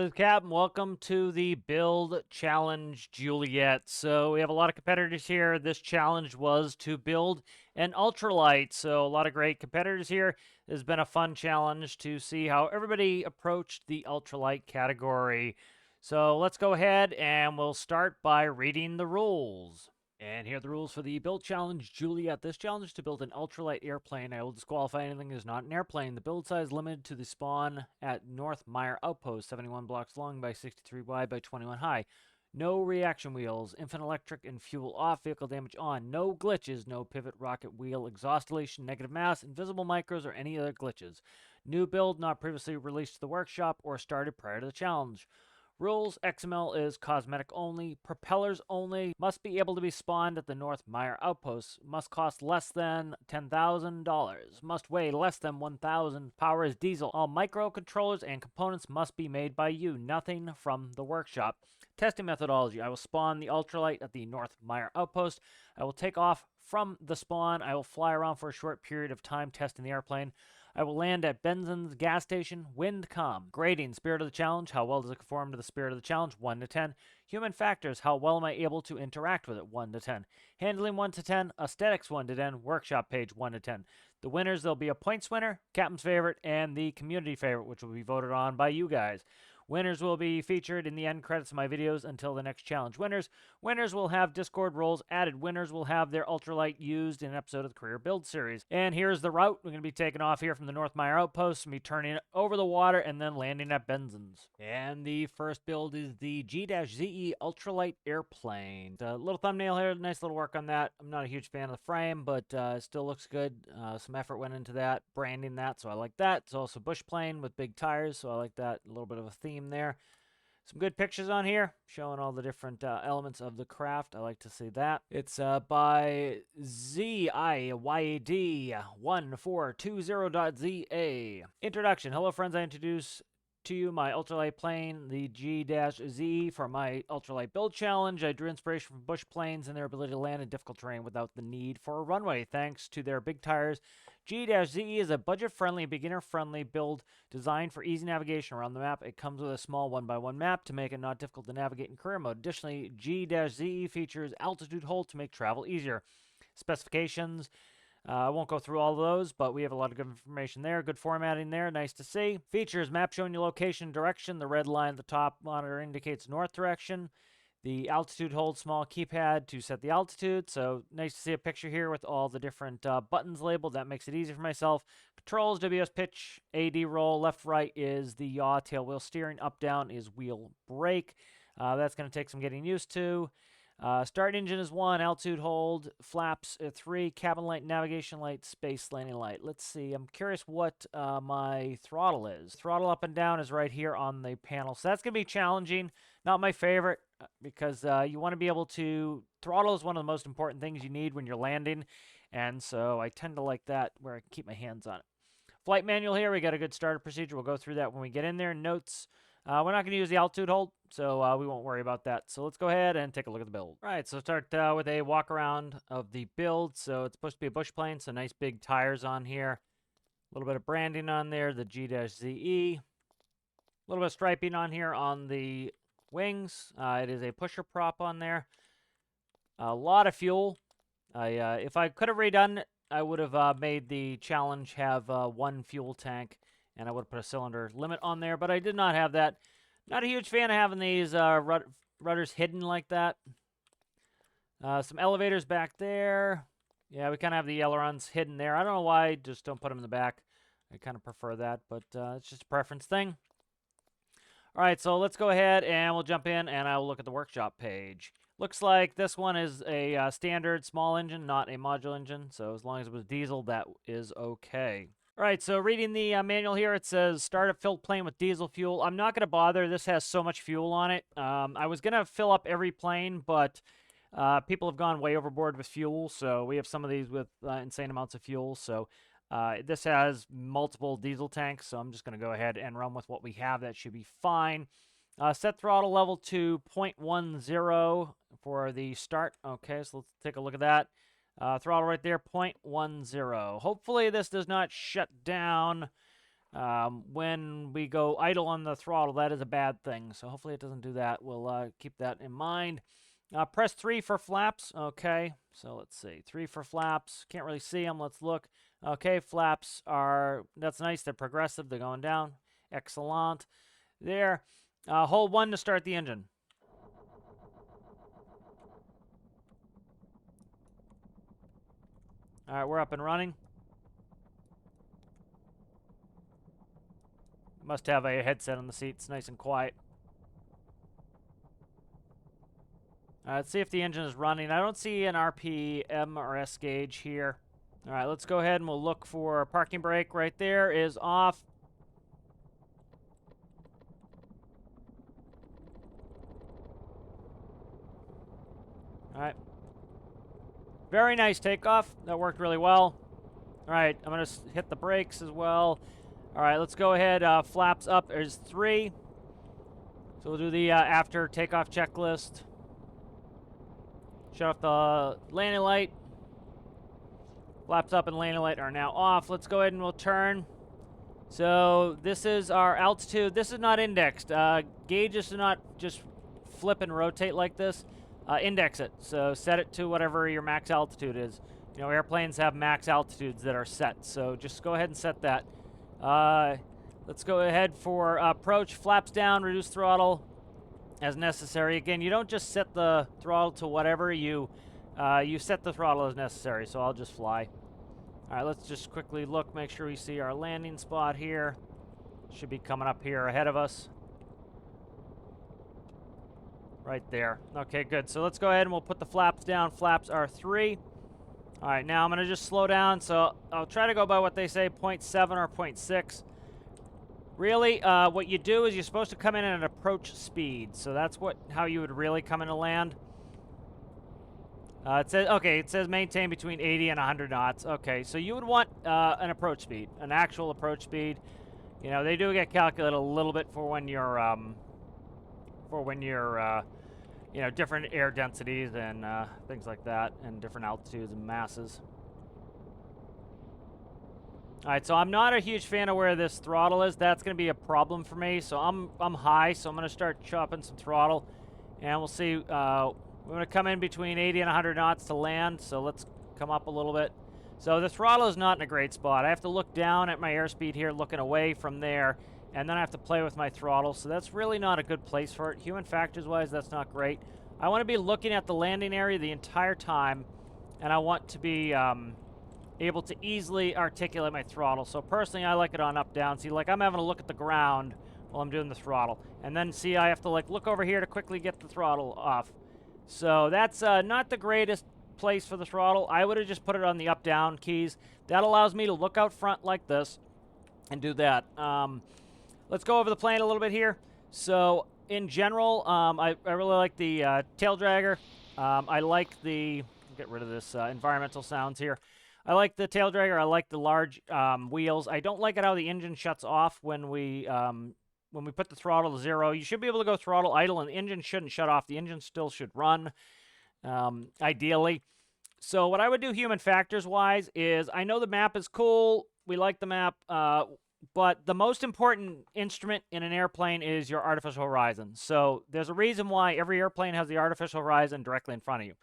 this is Cap, and welcome to the Build Challenge Juliette. So we have a lot of competitors here. This challenge was to build an ultralight. So a lot of great competitors here. It has been a fun challenge to see how everybody approached the ultralight category. So let's go ahead and we'll start by reading the rules. And here are the rules for the Build Challenge Juliette. This challenge is to build an ultralight airplane. I will disqualify anything that is not an airplane. The build size is limited to the spawn at North Meyer Outpost, 71 blocks long by 63 wide by 21 high. No reaction wheels, infinite electric and fuel off, vehicle damage on. No glitches, no pivot, rocket wheel, exhaustion, negative mass, invisible micros, or any other glitches. New build not previously released to the workshop or started prior to the challenge. Rules, XML is cosmetic only, propellers only, must be able to be spawned at the North Meyer Outpost, must cost less than $10,000, must weigh less than 1,000, power is diesel. All microcontrollers and components must be made by you, nothing from the workshop. Testing methodology, I will spawn the ultralight at the North Meyer Outpost. I will take off from the spawn. I will fly around for a short period of time testing the airplane. I will land at Benson's gas station, Windcom. Grading, spirit of the challenge, how well does it conform to the spirit of the challenge, 1 to 10. Human factors, how well am I able to interact with it, 1 to 10. Handling, 1 to 10. Aesthetics, 1 to 10. Workshop page, 1 to 10. The winners, there'll be a points winner, captain's favorite, and the community favorite, which will be voted on by you guys. Winners will be featured in the end credits of my videos until the next challenge. Winners will have Discord roles added. Winners will have their ultralight used in an episode of the Career Build series. And here's the route. We're going to be taking off here from the North Meyer Outpost and be turning over the water and then landing at Benson's. And the first build is the G-ZE Ultralight Airplane. A little thumbnail here. Nice little work on that. I'm not a huge fan of the frame, but it still looks good. Some effort went into that, branding that, so I like that. It's also bush plane with big tires, so I like that. A little bit of a theme there. Some good pictures on here showing all the different elements of the craft. I like to see that. It's by ZIYAD1420.ZA. Introduction. Hello friends, I introduce to you my ultralight plane, the G-ZE, for my ultralight build challenge. I drew inspiration from bush planes and their ability to land in difficult terrain without the need for a runway. Thanks to their big tires, G-ZE is a budget-friendly, beginner-friendly build designed for easy navigation around the map. It comes with a small 1x1 map to make it not difficult to navigate in career mode. Additionally, G-ZE features altitude hold to make travel easier. Specifications. I won't go through all of those, but we have a lot of good information there. Good formatting there. Nice to see. Features, map showing you location and direction. The red line at the top monitor indicates north direction. The altitude hold, small keypad to set the altitude. So nice to see a picture here with all the different buttons labeled. That makes it easy for myself. Controls, WS pitch, AD roll. Left, right is the yaw. Tail wheel steering. Up, down is wheel brake. That's going to take some getting used to. Start engine is 1, altitude hold, flaps 3, cabin light, navigation light, space landing light. Let's see, I'm curious what my throttle is. Throttle up and down is right here on the panel, so that's going to be challenging. Not my favorite because you want to be able to, throttle is one of the most important things you need when you're landing, and so I tend to like that where I can keep my hands on it. Flight manual here, we got a good starter procedure. We'll go through that when we get in there. Notes. We're not going to use the altitude hold, so we won't worry about that. So let's go ahead and take a look at the build. All right, so start with a walk around of the build. So it's supposed to be a bush plane, so nice big tires on here. A little bit of branding on there, the G-ZE. A little bit of striping on here on the wings. It is a pusher prop on there. A lot of fuel. If I could have redone it, I would have made the challenge have 1 fuel tank. And I would have put a cylinder limit on there, but I did not have that. Not a huge fan of having these rudders hidden like that. Some elevators back there. Yeah, we kind of have the ailerons hidden there. I don't know why, just don't put them in the back. I kind of prefer that, but it's just a preference thing. All right, so let's go ahead and we'll jump in and I'll look at the workshop page. Looks like this one is a standard small engine, not a module engine. So as long as it was diesel, that is okay. All right, so reading the manual here, it says start a filled plane with diesel fuel. I'm not going to bother. This has so much fuel on it. I was going to fill up every plane, but people have gone way overboard with fuel. So we have some of these with insane amounts of fuel. So this has multiple diesel tanks. So I'm just going to go ahead and run with what we have. That should be fine. Set throttle level to 0.10 for the start. Okay, so let's take a look at that. Throttle right there, 0.10. Hopefully this does not shut down when we go idle on the throttle, that is a bad thing. So hopefully it doesn't do that. We'll keep that in mind. Press 3 for flaps. Okay, so let's see. 3 for flaps. Can't really see them. Let's look. Okay, flaps are, that's nice. They're progressive. They're going down. Excellent. There. Hold 1 to start the engine. All right, we're up and running. Must have a headset on the seat. It's nice and quiet. All right, let's see if the engine is running. I don't see an RPM or S gauge here. All right, let's go ahead and we'll look for parking brake. Right there is off. All right. Very nice takeoff. That worked really well. All right, I'm going to hit the brakes as well. All right, let's go ahead. Flaps up. There's 3. So we'll do the after takeoff checklist. Shut off the landing light. Flaps up and landing light are now off. Let's go ahead and we'll turn. So this is our altitude. This is not indexed. Gauges do not just flip and rotate like this. Index it. So set it to whatever your max altitude is. You know, airplanes have max altitudes that are set. So just go ahead and set that. Let's go ahead for approach. Flaps down, reduce throttle as necessary. Again, you don't just set the throttle to whatever, you set the throttle as necessary, so I'll just fly. All right, let's just quickly look, make sure we see our landing spot here. Should be coming up here ahead of us. Right there. Okay, good. So let's go ahead and we'll put the flaps down. Flaps are 3. All right, now I'm going to just slow down, so I'll try to go by what they say, 0.7 or 0.6. Really, what you do is you're supposed to come in at an approach speed. So that's how you would really come in to land. It says maintain between 80 and 100 knots. Okay, so you would want an approach speed, an actual approach speed. You know, they do get calculated a little bit for when you're, you know, different air densities and things like that, and different altitudes and masses. All right, so I'm not a huge fan of where this throttle is. That's going to be a problem for me. So I'm high, so I'm going to start chopping some throttle, and we'll see. We're going to come in between 80 and 100 knots to land. So let's come up a little bit. So the throttle is not in a great spot. I have to look down at my airspeed here, looking away from there, and then I have to play with my throttle. So that's really not a good place for it. Human factors-wise, that's not great. I want to be looking at the landing area the entire time, and I want to be able to easily articulate my throttle. So personally, I like it on up-down. See, like I'm having to look at the ground while I'm doing the throttle. And then see, I have to like look over here to quickly get the throttle off. So that's not the greatest place for the throttle. I would have just put it on the up-down keys. That allows me to look out front like this and do that. Let's go over the plane a little bit here. So in general, I really like the tail dragger. I like the, get rid of this environmental sounds here. I like the tail dragger. I like the large wheels. I don't like it how the engine shuts off when we put the throttle to 0. You should be able to go throttle idle, and the engine shouldn't shut off. The engine still should run, ideally. So what I would do human factors-wise is, I know the map is cool. We like the map, but the most important instrument in an airplane is your artificial horizon. So there's a reason why every airplane has the artificial horizon directly in front of you.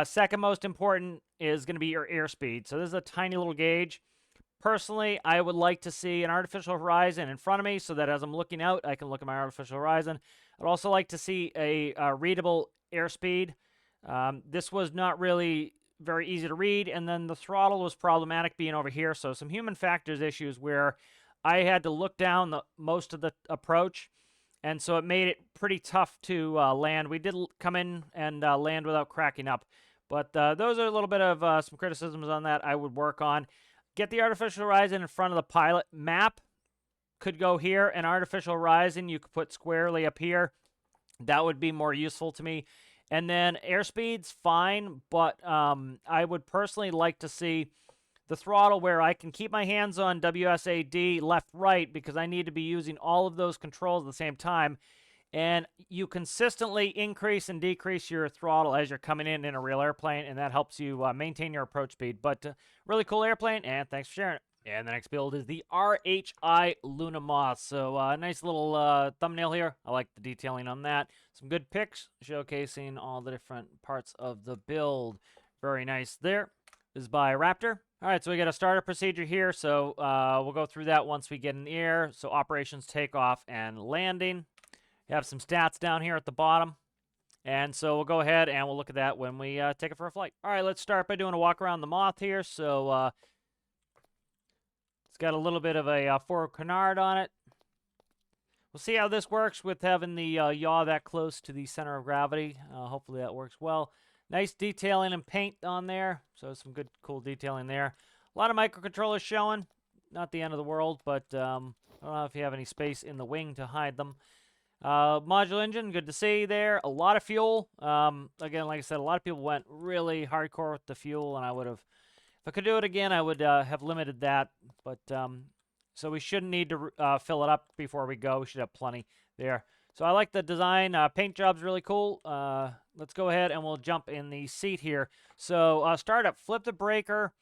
Second most important is going to be your airspeed. So this is a tiny little gauge. Personally, I would like to see an artificial horizon in front of me so that as I'm looking out, I can look at my artificial horizon. I'd also like to see a readable airspeed. This was not really very easy to read, and then the throttle was problematic being over here. So some human factors issues where I had to look down most of the approach, and so it made it pretty tough to land. We did come in and land without cracking up, but those are a little bit of some criticisms on that I would work on. Get the artificial horizon in front of the pilot. Map could go here, and artificial horizon you could put squarely up here. That would be more useful to me. And then airspeed's fine, but I would personally like to see the throttle where I can keep my hands on WSAD left, right, because I need to be using all of those controls at the same time. And you consistently increase and decrease your throttle as you're coming in a real airplane, and that helps you maintain your approach speed. But really cool airplane, and thanks for sharing it. And the next build is the RHI Luna Moth. So nice little thumbnail here. I like the detailing on that. Some good pics showcasing all the different parts of the build. Very nice there. This is by Raptr. All right, so we got a startup procedure here. So we'll go through that once we get in the air. So operations, takeoff, and landing. You have some stats down here at the bottom. And so we'll go ahead and we'll look at that when we take it for a flight. All right, let's start by doing a walk around the Moth here. So it's got a little bit of a forward canard on it. We'll see how this works with having the yaw that close to the center of gravity. Hopefully that works well. Nice detailing and paint on there. So some good, cool detailing there. A lot of microcontrollers showing. Not the end of the world, but I don't know if you have any space in the wing to hide them. Module engine, good to see there. A lot of fuel. Again, like I said, a lot of people went really hardcore with the fuel, and I would have... If I could do it again, I would have limited that, but so we shouldn't need to fill it up before we go. We should have plenty there. So I like the design. Paint job's really cool. Let's go ahead and we'll jump in the seat here. So startup, flip the breaker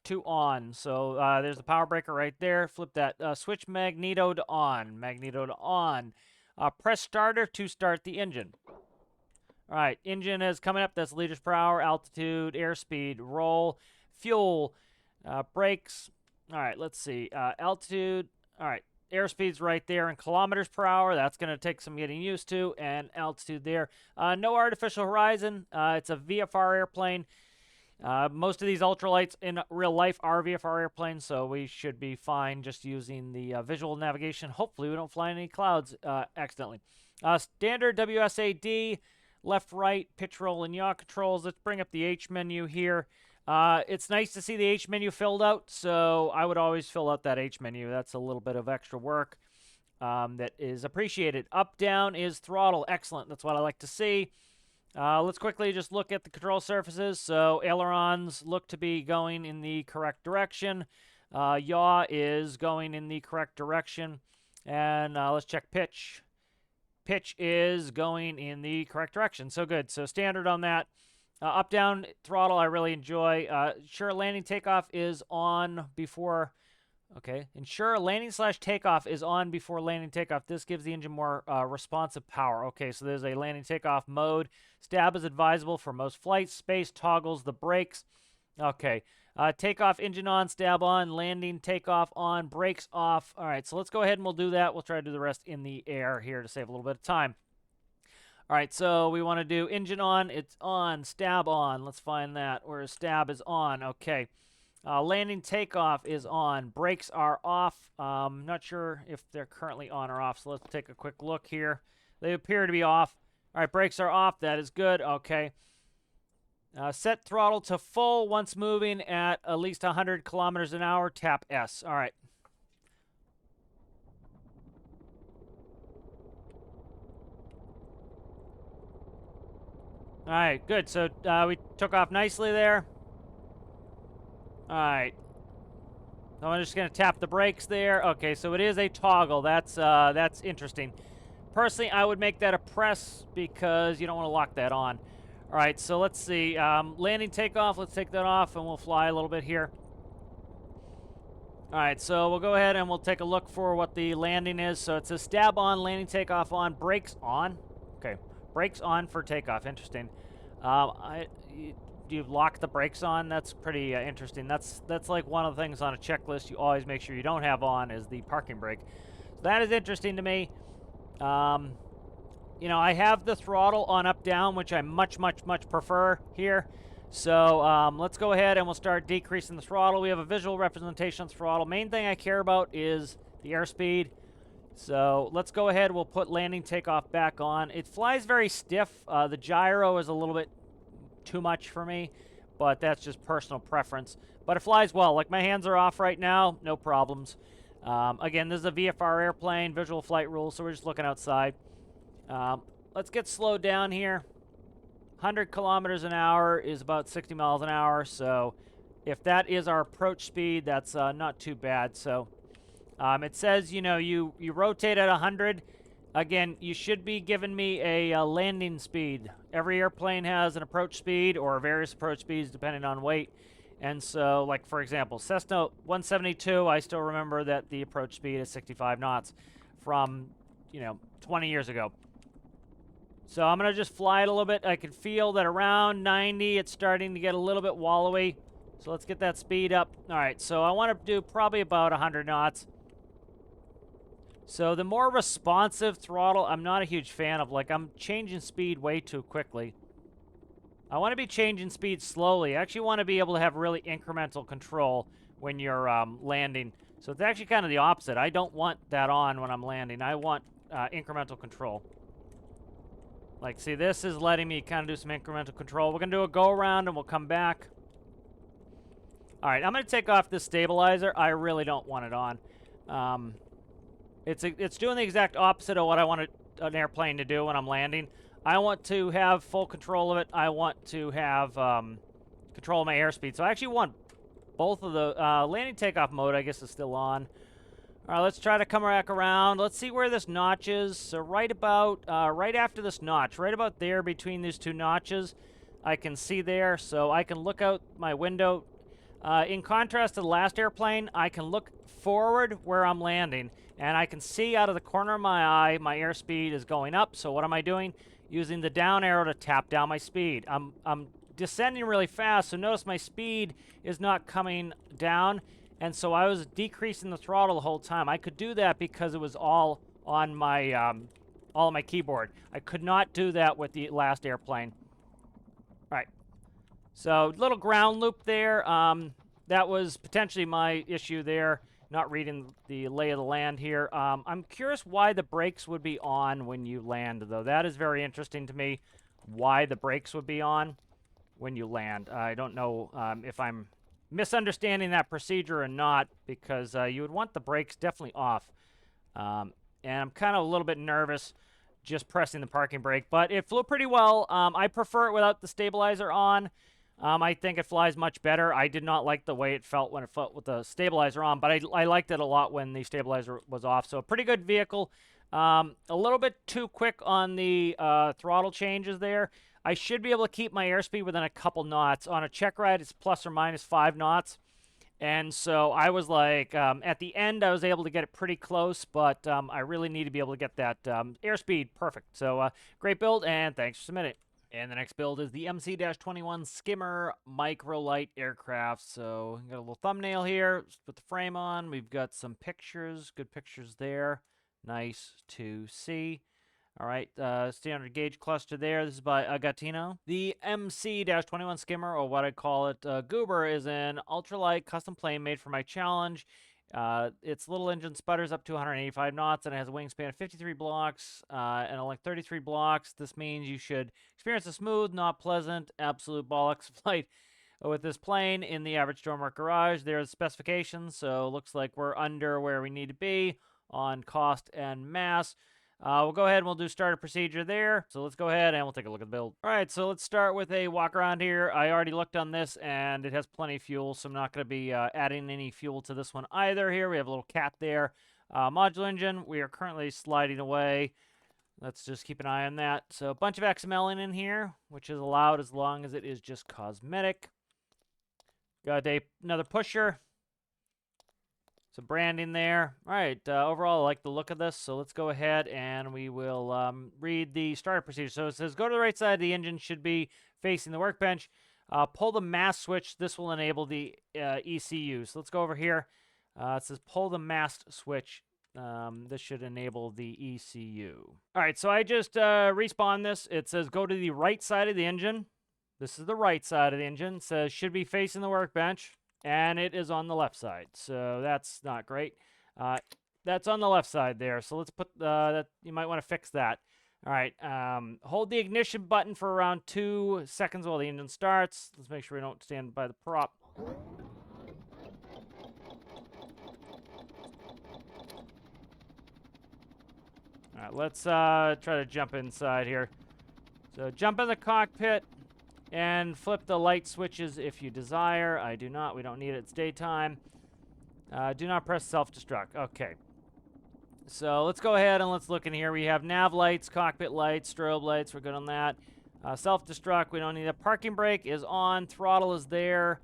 to on. So there's the power breaker right there. Flip that switch magneto to on. Magneto to on. Press starter to start the engine. All right, engine is coming up. That's liters per hour, altitude, airspeed, roll. Fuel, brakes. All right, let's see. Altitude. All right, airspeed's right there in kilometers per hour. That's going to take some getting used to. And altitude there. No artificial horizon. It's a VFR airplane. Most of these ultralights in real life are VFR airplanes, so we should be fine just using the visual navigation. Hopefully we don't fly in any clouds accidentally. Standard WSAD, left, right, pitch, roll, and yaw controls. Let's bring up the H menu here. It's nice to see the H menu filled out, so I would always fill out that H menu. That's a little bit of extra work that is appreciated. Up, down is throttle. Excellent. That's what I like to see. Let's quickly just look at the control surfaces. So ailerons look to be going in the correct direction. Yaw is going in the correct direction. And let's check pitch. Pitch is going in the correct direction. So good. So standard on that. Up, down, throttle, I really enjoy. Ensure landing takeoff is on before... Okay. Ensure landing / takeoff is on before landing takeoff. This gives the engine more responsive power. Okay, so there's a landing takeoff mode. Stab is advisable for most flights. Space toggles the brakes. Okay. Takeoff engine on, stab on, landing takeoff on, brakes off. All right, so let's go ahead and we'll do that. We'll try to do the rest in the air here to save a little bit of time. All right, so we want to do engine on. It's on. Stab on. Let's find that. Where stab is on. Okay. Landing takeoff is on. Brakes are off. Not sure if they're currently on or off, so let's take a quick look here. They appear to be off. All right, brakes are off. That is good. Okay. Set throttle to full once moving at least 100 kilometers an hour. Tap S. All right. All right, good. So we took off nicely there. All right. So I'm just going to tap the brakes there. Okay, so it is a toggle. That's interesting. Personally, I would make that a press because you don't want to lock that on. All right, so let's see. Landing takeoff, let's take that off and we'll fly a little bit here. All right, so we'll go ahead and we'll take a look for what the landing is. So it says stab on, landing takeoff on, brakes on. Okay, brakes on for takeoff. Interesting. You lock the brakes on. That's pretty interesting. That's like one of the things on a checklist you always make sure you don't have on is the parking brake. So that is interesting to me. You know, I have the throttle on up down, which I much prefer here. So let's go ahead and we'll start decreasing the throttle. We have a visual representation of the throttle. Main thing I care about is the airspeed. So let's go ahead. We'll put landing takeoff back on. It flies very stiff. The gyro is a little bit too much for me, but that's just personal preference. But it flies well. Like my hands are off right now, no problems. Again, this is a VFR airplane, visual flight rules, so we're just looking outside. Let's get slowed down here. 100 kilometers an hour is about 60 miles an hour, so if that is our approach speed, that's not too bad. So it says, you know, you rotate at 100. Again, you should be giving me a landing speed. Every airplane has an approach speed or various approach speeds depending on weight. And so, like, for example, Cessna 172, I still remember that the approach speed is 65 knots from, 20 years ago. So I'm going to just fly it a little bit. I can feel that around 90, it's starting to get a little bit wallowy. So let's get that speed up. All right, so I want to do probably about 100 knots. So the more responsive throttle, I'm not a huge fan of. Like, I'm changing speed way too quickly. I want to be changing speed slowly. I actually want to be able to have really incremental control when you're landing. So it's actually kind of the opposite. I don't want that on when I'm landing. I want incremental control. Like, see, this is letting me kind of do some incremental control. We're going to do a go-around, and we'll come back. All right, I'm going to take off this stabilizer. I really don't want it on. It's doing the exact opposite of what I want an airplane to do when I'm landing. I want to have full control of it. I want to have control of my airspeed. So I actually want both of the landing takeoff mode, I guess, is still on. All right, let's try to come back around. Let's see where this notch is. So right after this notch, right about there between these two notches, I can see there. So I can look out my window. In contrast to the last airplane, I can look forward where I'm landing, and I can see out of the corner of my eye my airspeed is going up. So what am I doing? Using the down arrow to tap down my speed. I'm descending really fast, so notice my speed is not coming down, and so I was decreasing the throttle the whole time. I could do that because it was all on my all on my keyboard. I could not do that with the last airplane. All right. So little ground loop there. That was potentially my issue there, not reading the lay of the land here. I'm curious why the brakes would be on when you land, though. That is very interesting to me, why the brakes would be on when you land. I don't know if I'm misunderstanding that procedure or not, because you would want the brakes definitely off. And I'm kind of a little bit nervous just pressing the parking brake, but it flew pretty well. I prefer it without the stabilizer on. I think it flies much better. I did not like the way it felt when it felt with the stabilizer on, but I liked it a lot when the stabilizer was off. So a pretty good vehicle. A little bit too quick on the throttle changes there. I should be able to keep my airspeed within a couple knots. On a check ride, it's plus or minus 5 knots. And so I was like, at the end, I was able to get it pretty close, but I really need to be able to get that airspeed perfect. So great build, and thanks for submitting. And the next build is the MC-21 Skimmer microlight aircraft. So got a little thumbnail here. Let's put the frame on. We've got some pictures, good pictures there. Nice to see. All right, standard gauge cluster there. This is by Agatino. The MC-21 Skimmer, or what I call it, Goober, is an ultralight custom plane made for my challenge. Its little engine sputters up to 185 knots, and it has a wingspan of 53 blocks and a length 33 blocks. This means you should experience a smooth, not pleasant, absolute bollocks flight with this plane in the average Stormworks garage. There's specifications, so it looks like we're under where we need to be on cost and mass. We'll go ahead and we'll do starter procedure there. So let's go ahead and we'll take a look at the build. All right, so let's start with a walk around here. I already looked on this and it has plenty of fuel, so I'm not going to be adding any fuel to this one either. Here we have a little cat there. Modular engine, we are currently sliding away. Let's just keep an eye on that. So a bunch of XML in here, which is allowed as long as it is just cosmetic. Got another pusher. So branding there. All right, overall, I like the look of this, so let's go ahead and we will read the starter procedure. So it says, go to the right side of the engine, should be facing the workbench. Pull the mast switch. This will enable the ECU. So let's go over here. It says, pull the mast switch. This should enable the ECU. All right, so I just respawned this. It says, go to the right side of the engine. This is the right side of the engine. It says, should be facing the workbench. And it is on the left side, so that's not great. That's on the left side there, so let's put that. You might want to fix that. All right, hold the ignition button for around 2 seconds while the engine starts. Let's make sure we don't stand by the prop. All right, let's try to jump inside here. So jump in the cockpit. And flip the light switches if you desire. I do not. We don't need it. It's daytime. Do not press self-destruct. Okay. So let's go ahead and let's look in here. We have nav lights, cockpit lights, strobe lights. We're good on that. Self-destruct. We don't need a parking brake is on. Throttle is there.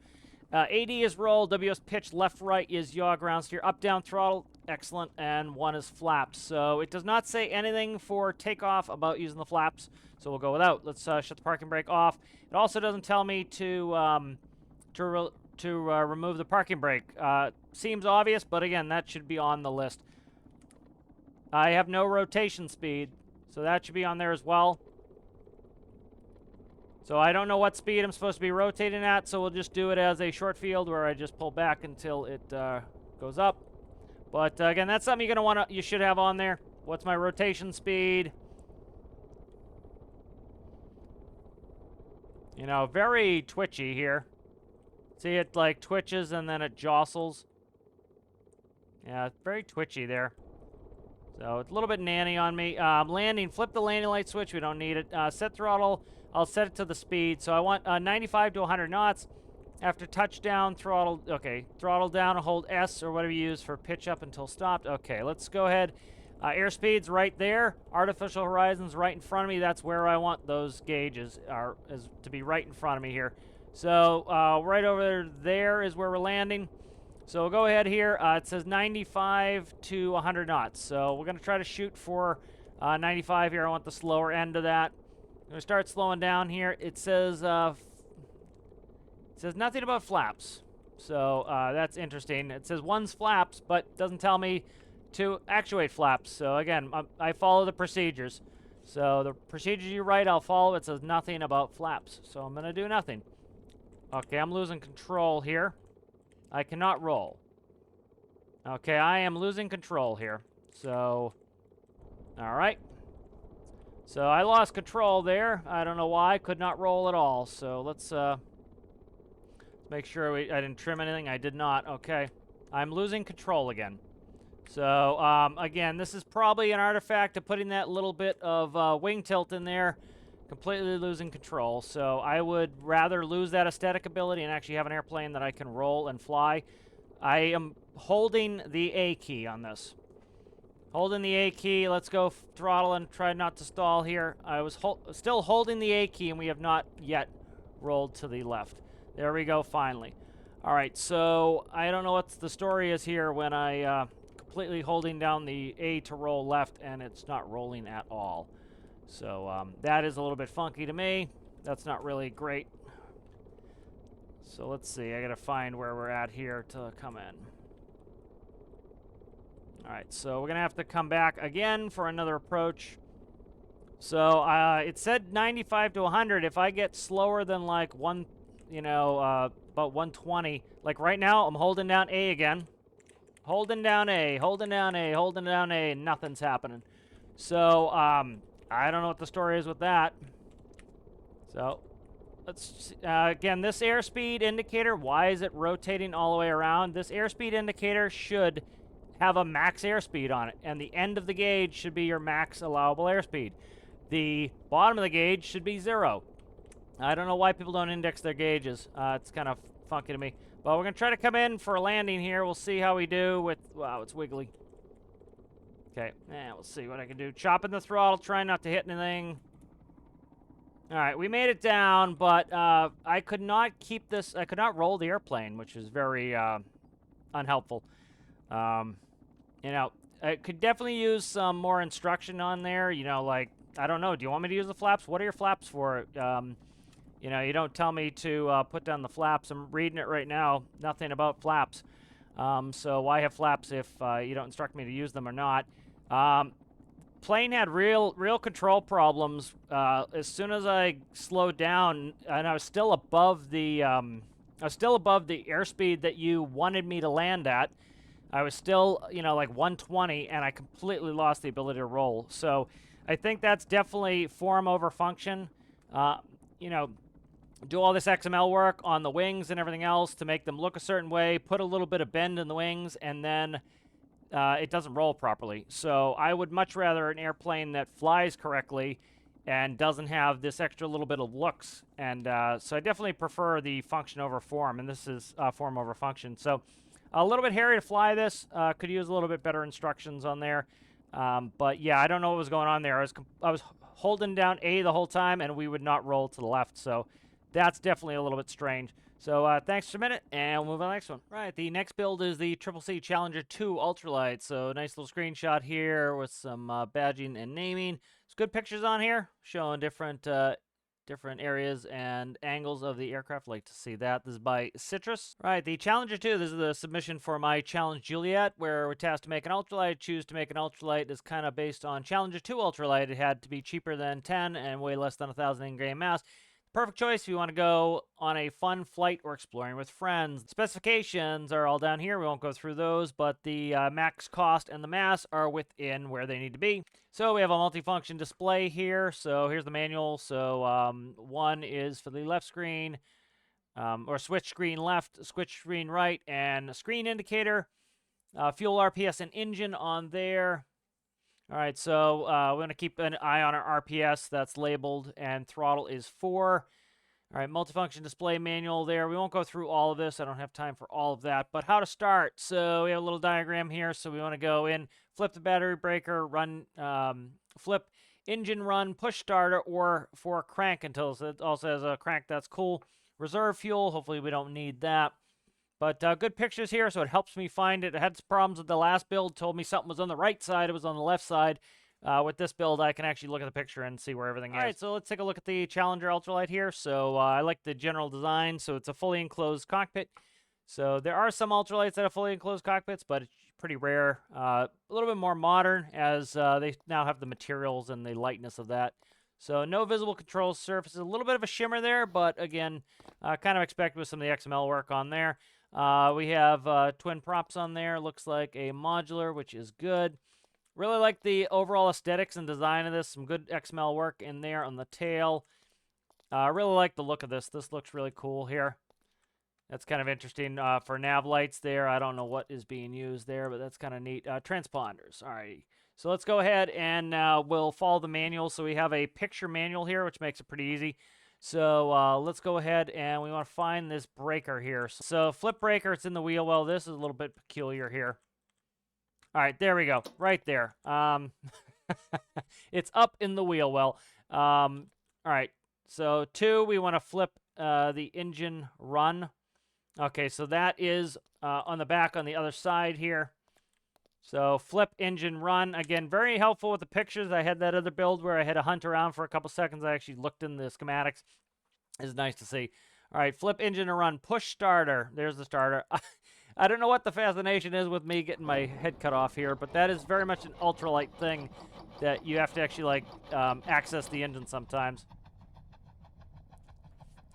AD is roll, WS pitch, left, right is yaw, ground steer, up, down, throttle, excellent, and 1 is flaps. So it does not say anything for takeoff about using the flaps, so we'll go without. Let's shut the parking brake off. It also doesn't tell me to remove the parking brake. Seems obvious, but again, that should be on the list. I have no rotation speed, so that should be on there as well. So I don't know what speed I'm supposed to be rotating at, so we'll just do it as a short field where I just pull back until it goes up. But again, that's something you should have on there. What's my rotation speed? You know, very twitchy here. See, it like twitches and then it jostles. Yeah, it's very twitchy there. So it's a little bit nanny on me. Landing, flip the landing light switch. We don't need it. Set throttle. I'll set it to the speed. So I want 95 to 100 knots. After touchdown, throttle. Okay, throttle down and hold S or whatever you use for pitch up until stopped. Okay, let's go ahead. Airspeed's right there. Artificial horizon's right in front of me. That's where I want those gauges to be right in front of me here. So right over there is where we're landing. So we'll go ahead here. It says 95 to 100 knots. So we're going to try to shoot for 95 here. I want the slower end of that. I'm going to start slowing down here. It says nothing about flaps. So that's interesting. It says one's flaps, but doesn't tell me to actuate flaps. So again, I follow the procedures. So the procedures you write, I'll follow. It says nothing about flaps. So I'm going to do nothing. Okay, I'm losing control here. I cannot roll. Okay, I am losing control here. So, all right. So I lost control there. I don't know why. I could not roll at all. So let's make sure I didn't trim anything. I did not. Okay. I'm losing control again. So, again, this is probably an artifact of putting that little bit of wing tilt in there. Completely losing control. So I would rather lose that aesthetic ability and actually have an airplane that I can roll and fly. I am holding the A key on this. Holding the A key. Let's go throttle and try not to stall here. I was still holding the A key, and we have not yet rolled to the left. There we go, finally. All right, so I don't know what the story is here when I completely holding down the A to roll left, and it's not rolling at all. So that is a little bit funky to me. That's not really great. So let's see. I got to find where we're at here to come in. All right, so we're going to have to come back again for another approach. So it said 95 to 100. If I get slower than like about 120, like right now, I'm holding down A again. Holding down A, holding down A, holding down A, and nothing's happening. So, I don't know what the story is with that. So, let's again, this airspeed indicator, why is it rotating all the way around? This airspeed indicator should have a max airspeed on it, and the end of the gauge should be your max allowable airspeed. The bottom of the gauge should be 0. I don't know why people don't index their gauges. It's kind of funky to me. But we're going to try to come in for a landing here. We'll see how we do with... Wow, it's wiggly. Okay, we'll see what I can do. Chopping the throttle, trying not to hit anything. All right, we made it down, but I could not keep this... I could not roll the airplane, which is very unhelpful. I could definitely use some more instruction on there. Like, I don't know. Do you want me to use the flaps? What are your flaps for? You don't tell me to put down the flaps. I'm reading it right now. Nothing about flaps. So why have flaps if you don't instruct me to use them or not? Plane had real control problems as soon as I slowed down, and I was still above the airspeed that you wanted me to land at. I was still, like 120, and I completely lost the ability to roll. So I think that's definitely form over function. Do all this XML work on the wings and everything else to make them look a certain way, put a little bit of bend in the wings, and then it doesn't roll properly. So I would much rather an airplane that flies correctly and doesn't have this extra little bit of looks. And so I definitely prefer the function over form, and this is form over function. So a little bit hairy to fly this. Could use a little bit better instructions on there. But yeah, I don't know what was going on there. I was holding down A the whole time, and we would not roll to the left. So that's definitely a little bit strange. So thanks for a minute, and we'll move on to the next one. Right, the next build is the CCC Challenger 2 Ultralight. So nice little screenshot here with some badging and naming. There's good pictures on here showing different areas and angles of the aircraft. Like to see that. This is by Citrus. Right, the Challenger 2, this is the submission for my challenge Juliette, where we're tasked to make an ultralight. Choose to make an ultralight is kind of based on Challenger 2 ultralight. It had to be cheaper than 10 and weigh less than 1,000 in-game mass. Perfect choice if you want to go on a fun flight or exploring with friends. Specifications are all down here. We won't go through those, but the max cost and the mass are within where they need to be. So we have a multifunction display here. So here's the manual. So one is for the left screen, or switch screen left, switch screen right, and a screen indicator. Fuel, RPS, and engine on there. All right, so we're going to keep an eye on our RPS. That's labeled, and throttle is 4. All right, multifunction display manual there. We won't go through all of this. I don't have time for all of that. But how to start. So we have a little diagram here. So we want to go in, flip the battery breaker, run, flip, engine run, push starter, or for crank until it also has a crank. That's cool. Reserve fuel. Hopefully we don't need that. But good pictures here, so it helps me find it. I had some problems with the last build. Told me something was on the right side. It was on the left side. With this build, I can actually look at the picture and see where everything is. All right, so let's take a look at the Challenger Ultralight here. So I like the general design. So it's a fully enclosed cockpit. So there are some ultralights that have fully enclosed cockpits, but it's pretty rare. A little bit more modern, as they now have the materials and the lightness of that. So no visible control surfaces. A little bit of a shimmer there, but again, kind of expect with some of the XML work on there. We have twin props on there. Looks like a modular, which is good. Really like the overall aesthetics and design of this. Some good XML work in there on the tail. Really like the look of this. This looks really cool here. That's kind of interesting for nav lights there. I don't know what is being used there, but that's kind of neat. Transponders. All right. So let's go ahead and we'll follow the manual. So we have a picture manual here, which makes it pretty easy. So let's go ahead and we want to find this breaker here. So flip breaker, it's in the wheel well. This is a little bit peculiar here. All right, there we go. Right there. It's up in the wheel well. All right, so 2, we want to flip the engine run. Okay, so that is on the back on the other side here. So flip engine run. Again, very helpful with the pictures. I had that other build where I had to hunt around for a couple seconds. I actually looked in the schematics. It's nice to see. All right, flip engine to run. Push starter. There's the starter. I don't know what the fascination is with me getting my head cut off here, but that is very much an ultralight thing that you have to actually, like, access the engine sometimes.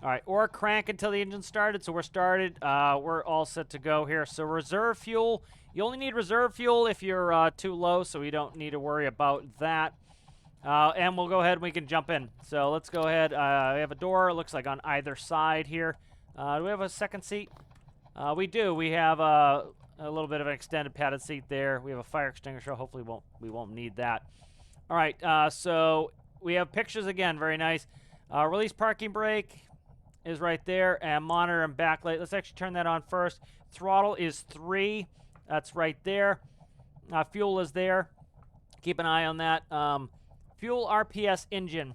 All right, or crank until the engine's started. So we're started. We're all set to go here. So reserve fuel. You only need reserve fuel if you're too low, so we don't need to worry about that. And we'll go ahead and we can jump in. So let's go ahead. We have a door, it looks like on either side here. Do we have a second seat? We do. We have a little bit of an extended padded seat there. We have a fire extinguisher. Hopefully we won't need that. All right, so we have pictures again. Very nice. Release parking brake is right there, and monitor and backlight. Let's actually turn that on first. Throttle is 3. That's right there. Fuel is there. Keep an eye on that. Fuel, RPS, engine.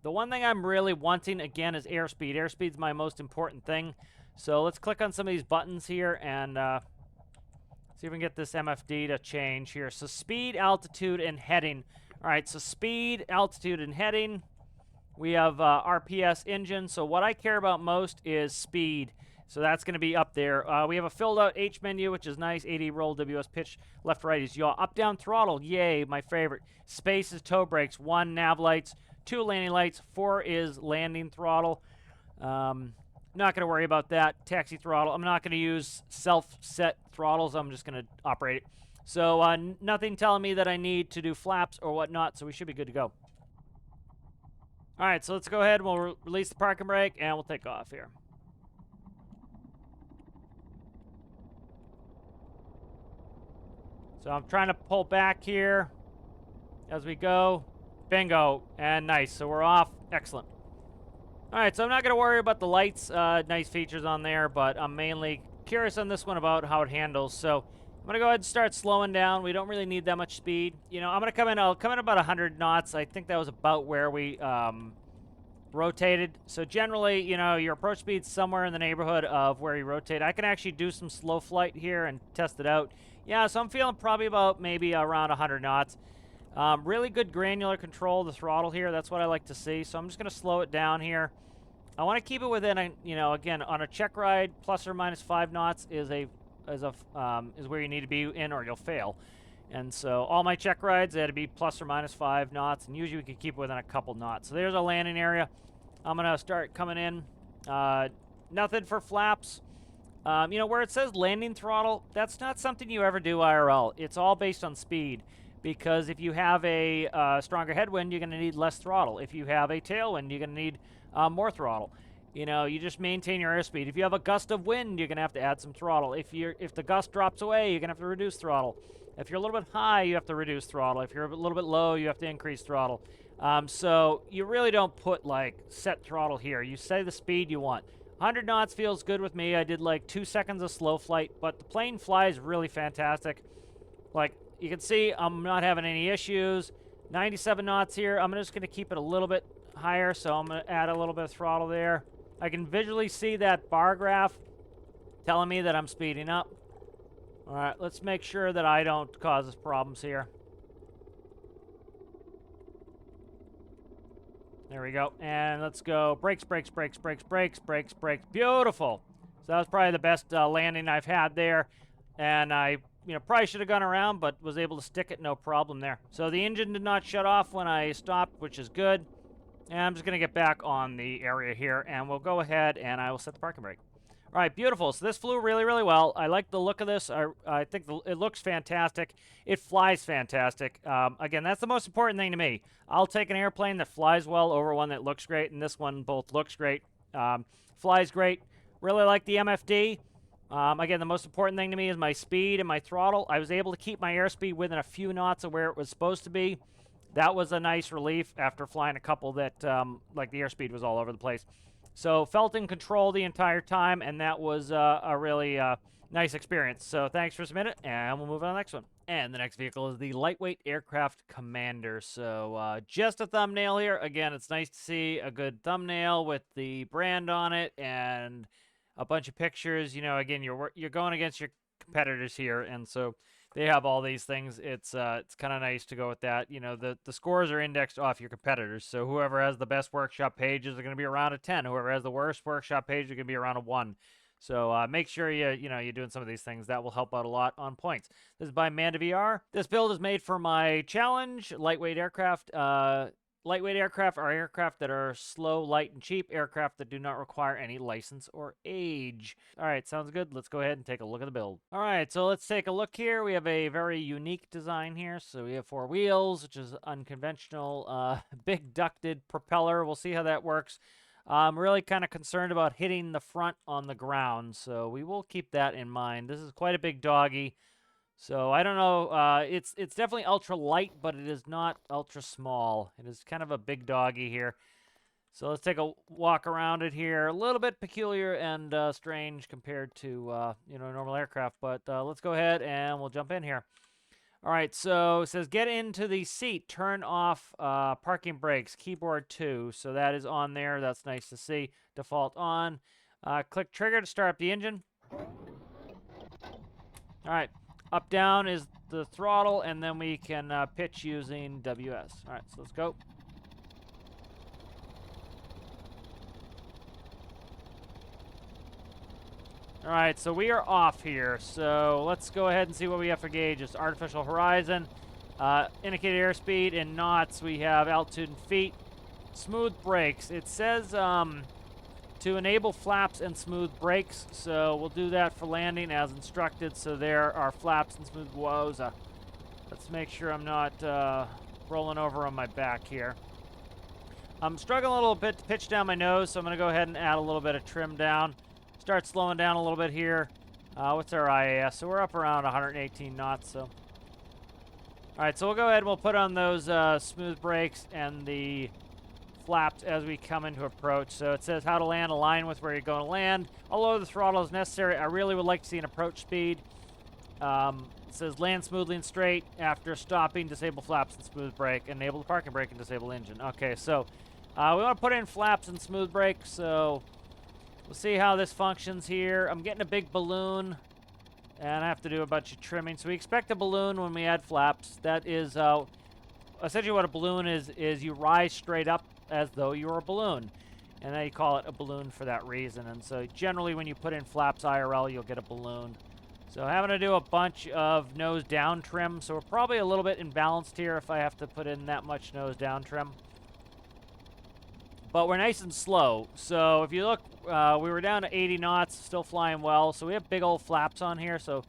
The one thing I'm really wanting, again, is airspeed. Airspeed's my most important thing. So let's click on some of these buttons here and see if we can get this MFD to change here. So speed, altitude, and heading. All right, so speed, altitude, and heading. We have RPS, engine. So what I care about most is speed. So that's going to be up there. We have a filled out H menu, which is nice. 80 roll, WS pitch. Left, right is yaw. Up, down, throttle. Yay, my favorite. Space is toe brakes. 1, nav lights. 2, landing lights. 4 is landing throttle. Not going to worry about that. Taxi throttle. I'm not going to use self-set throttles. I'm just going to operate it. So nothing telling me that I need to do flaps or whatnot, so we should be good to go. All right, so let's go ahead and we'll release the parking brake, and we'll take off here. So I'm trying to pull back here as we go. Bingo, and nice. So we're off. Excellent. All right, so I'm not going to worry about the lights. Nice features on there, but I'm mainly curious on this one about how it handles. So I'm going to go ahead and start slowing down. We don't really need that much speed. You know, I'm going to come in. I'll come in about 100 knots. I think that was about where we rotated. So generally, you know, your approach speed's somewhere in the neighborhood of where you rotate. I can actually do some slow flight here and test it out. Yeah, so I'm feeling probably about maybe around 100 knots. Really good granular control of the throttle here. That's what I like to see. So I'm just going to slow it down here. I want to keep it within, you know, again, on a check ride, plus or minus 5 knots is where you need to be in, or you'll fail. And so all my check rides, they had to be plus or minus 5 knots, and usually we can keep it within a couple knots. So there's a landing area. I'm going to start coming in. Nothing for flaps. You know, where it says landing throttle, that's not something you ever do IRL. It's all based on speed, because if you have a stronger headwind, you're going to need less throttle. If you have a tailwind, you're going to need more throttle. You know, you just maintain your airspeed. If you have a gust of wind, you're going to have to add some throttle. If the gust drops away, you're going to have to reduce throttle. If you're a little bit high, you have to reduce throttle. If you're a little bit low, you have to increase throttle. So you really don't put, like, set throttle here. You say the speed you want. 100 knots feels good with me. I did, like, 2 seconds of slow flight, but the plane flies really fantastic. Like, you can see I'm not having any issues. 97 knots here. I'm just going to keep it a little bit higher, so I'm going to add a little bit of throttle there. I can visually see that bar graph telling me that I'm speeding up. All right, let's make sure that I don't cause us problems here. There we go. And let's go brakes, brakes, brakes, brakes, brakes, brakes, brakes. Beautiful. So that was probably the best landing I've had there. And I, you know, probably should have gone around, but was able to stick it, no problem there. So the engine did not shut off when I stopped, which is good. And I'm just going to get back on the area here, and we'll go ahead and I will set the parking brake. All right, beautiful. So this flew really, really well. I like the look of this. I think it looks fantastic. It flies fantastic. Again, that's the most important thing to me. I'll take an airplane that flies well over one that looks great, and this one both looks great. Flies great. Really like the MFD. Again, the most important thing to me is my speed and my throttle. I was able to keep my airspeed within a few knots of where it was supposed to be. That was a nice relief after flying a couple that, like, the airspeed was all over the place. So felt in control the entire time, and that was a really nice experience. So thanks for submitting it, and we'll move on to the next one. And the next vehicle is the Lightweight Aircraft Comander. So just a thumbnail here. Again, it's nice to see a good thumbnail with the brand on it and a bunch of pictures. You know, again, you're going against your competitors here, and so they have all these things. It's kind of nice to go with that. You know, the scores are indexed off your competitors. So whoever has the best workshop pages are going to be around a 10. Whoever has the worst workshop page are going to be around a 1. So make sure you're doing some of these things. That will help out a lot on points. This is by MandaVR. This build is made for my challenge, lightweight aircraft. Lightweight aircraft are aircraft that are slow, light, and cheap. Aircraft that do not require any license or age. All right, sounds good. Let's go ahead and take a look at the build. All right, so let's take a look here. We have a very unique design here. So we have 4 wheels, which is unconventional. Big ducted propeller. We'll see how that works. I'm really kind of concerned about hitting the front on the ground, so we will keep that in mind. This is quite a big doggy. So I don't know, it's definitely ultra light, but it is not ultra small. It is kind of a big doggy here. So let's take a walk around it here. A little bit peculiar and strange compared to normal aircraft, but let's go ahead and we'll jump in here. All right, so it says get into the seat, turn off parking brakes, keyboard 2. So that is on there. That's nice to see. Default on. Click trigger to start up the engine. All right. Up, down is the throttle, and then we can pitch using WS. All right, so let's go. All right, so we are off here. So let's go ahead and see what we have for gauges. Artificial horizon, indicated airspeed in knots. We have altitude in feet. Smooth brakes. It says to enable flaps and smooth brakes, so we'll do that for landing as instructed. So there are flaps and smooth woes. Let's make sure I'm not rolling over on my back here. I'm struggling a little bit to pitch down my nose, so I'm going to go ahead and add a little bit of trim down. Start slowing down a little bit here. What's our IAS? So we're up around 118 knots. So, all right, so we'll go ahead and we'll put on those smooth brakes and the flaps as we come into approach. So it says how to land, align with where you're going to land. I'll lower the throttle as necessary. I really would like to see an approach speed. It says land smoothly and straight. After stopping, disable flaps and smooth brake. Enable the parking brake and disable engine. Okay, so We want to put in flaps and smooth brakes, so we'll see how this functions here. I'm getting a big balloon, and I have to do a bunch of trimming. So we expect a balloon when we add flaps. That is essentially what a balloon is you rise straight up as though you were a balloon. And then you call it a balloon for that reason. And so generally when you put in flaps IRL, you'll get a balloon. So having to do a bunch of nose down trim. So we're probably a little bit imbalanced here if I have to put in that much nose down trim. But we're nice and slow. So if you look, we were down to 80 knots, still flying well. So we have big old flaps on here. So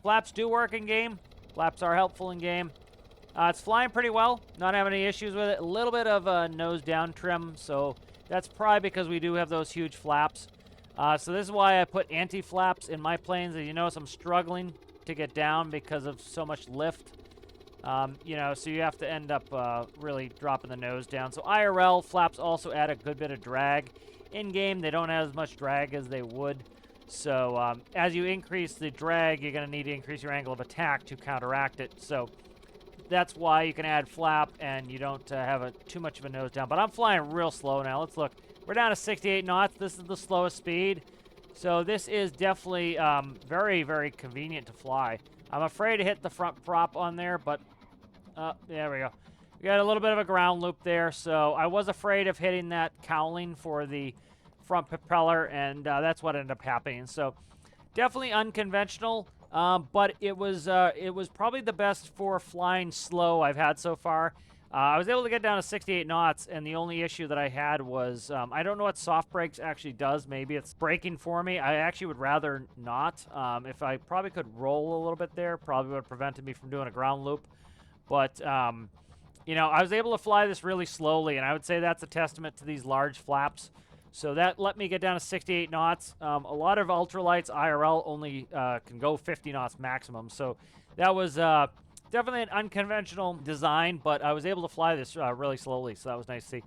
flaps do work in game. Flaps are helpful in game. It's flying pretty well. Not having any issues with it. A little bit of nose down trim. So that's probably because we do have those huge flaps. So this is why I put anti-flaps in my planes. As you notice, I'm struggling to get down because of so much lift. You know, so you have to end up really dropping the nose down. So IRL flaps also add a good bit of drag. In-game, they don't have as much drag as they would. So as you increase the drag, you're going to need to increase your angle of attack to counteract it. So that's why you can add flap and you don't have too much of a nose down. But I'm flying real slow now. Let's look. We're down to 68 knots. This is the slowest speed. So this is definitely very, very convenient to fly. I'm afraid to hit the front prop on there, but there we go. We got a little bit of a ground loop there. So I was afraid of hitting that cowling for the front propeller, and that's what ended up happening. So definitely unconventional. But it was probably the best for flying slow I've had so far. I was able to get down to 68 knots, and the only issue that I had was I don't know what soft brakes actually does. Maybe it's braking for me. I actually would rather not. If I probably could roll a little bit there, probably would have prevented me from doing a ground loop. But, you know, I was able to fly this really slowly, and I would say that's a testament to these large flaps. So that let me get down to 68 knots. A lot of ultralights IRL only can go 50 knots maximum. So that was definitely an unconventional design, but I was able to fly this really slowly. So that was nice to see.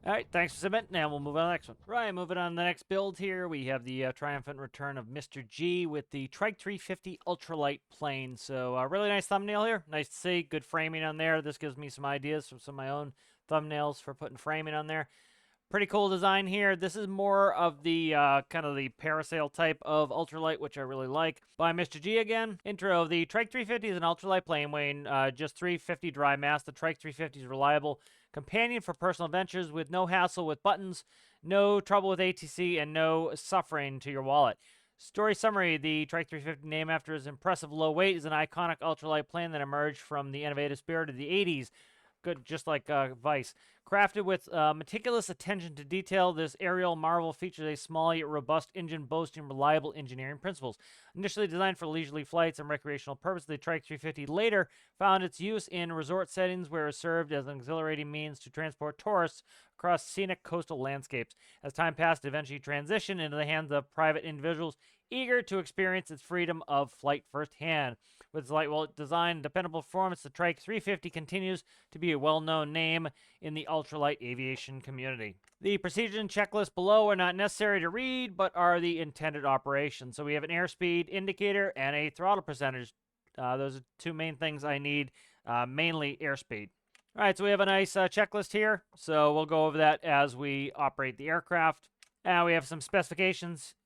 All right, thanks for submitting, and we'll move on to the next one. Right, moving on to the next build here. We have the triumphant return of Mr.G with the Trike 350 Ultralight Plane. So really nice thumbnail here. Nice to see. Good framing on there. This gives me some ideas from some of my own thumbnails for putting framing on there. Pretty cool design here. This is more of the kind of the parasail type of ultralight, which I really like. By Mr.G again. Intro. The Trike 350 is an ultralight plane weighing just 350 dry mass. The Trike 350 is reliable companion for personal adventures with no hassle with buttons, no trouble with ATC, and no suffering to your wallet. Story summary. The Trike 350, named after its impressive low weight, is an iconic ultralight plane that emerged from the innovative spirit of the 80s. Good, just like Vice. Crafted with meticulous attention to detail, this aerial marvel features a small yet robust engine boasting reliable engineering principles. Initially designed for leisurely flights and recreational purposes, the Trike 350 later found its use in resort settings where it served as an exhilarating means to transport tourists across scenic coastal landscapes. As time passed, it eventually transitioned into the hands of private individuals eager to experience its freedom of flight firsthand. With its lightweight design and dependable performance, the Trike 350 continues to be a well-known name in the ultralight aviation community. The procedures and checklists below are not necessary to read, but are the intended operation. So we have an airspeed indicator and a throttle percentage. Those are two main things I need, mainly airspeed. All right, so we have a nice checklist here. So we'll go over that as we operate the aircraft. And we have some specifications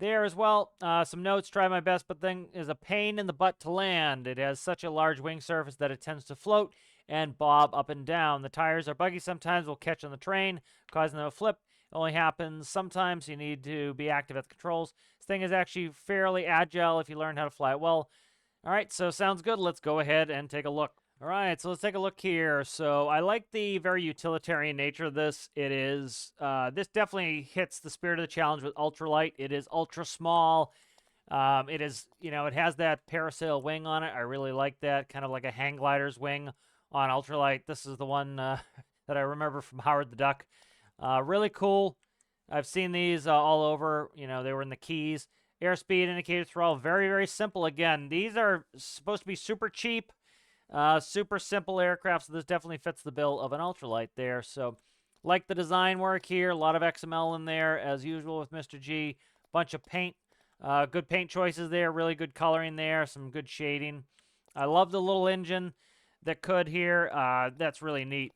there as well. Some notes. Try my best, but then is a pain in the butt to land. It has such a large wing surface that it tends to float and bob up and down. The tires are buggy sometimes, will catch on the terrain, causing them to flip. It only happens sometimes. You need to be active at the controls. This thing is actually fairly agile if you learn how to fly it well. All right, so sounds good. Let's go ahead and take a look. All right, so let's take a look here. So I like the very utilitarian nature of this. It is, this definitely hits the spirit of the challenge with ultralight. It is ultra small. It is, you know, it has that parasail wing on it. I really like that, kind of like a hang glider's wing on ultralight. This is the one that I remember from Howard the Duck. Really cool. I've seen these all over. You know, they were in the Keys. Airspeed indicators for all very, very simple. Again, these are supposed to be super cheap. Super simple aircraft, so this definitely fits the bill of an ultralight there. So, like the design work here, a lot of XML in there, as usual with Mr.G. Bunch of paint, good paint choices there, really good coloring there, some good shading. I love the little engine. that could here. That's really neat.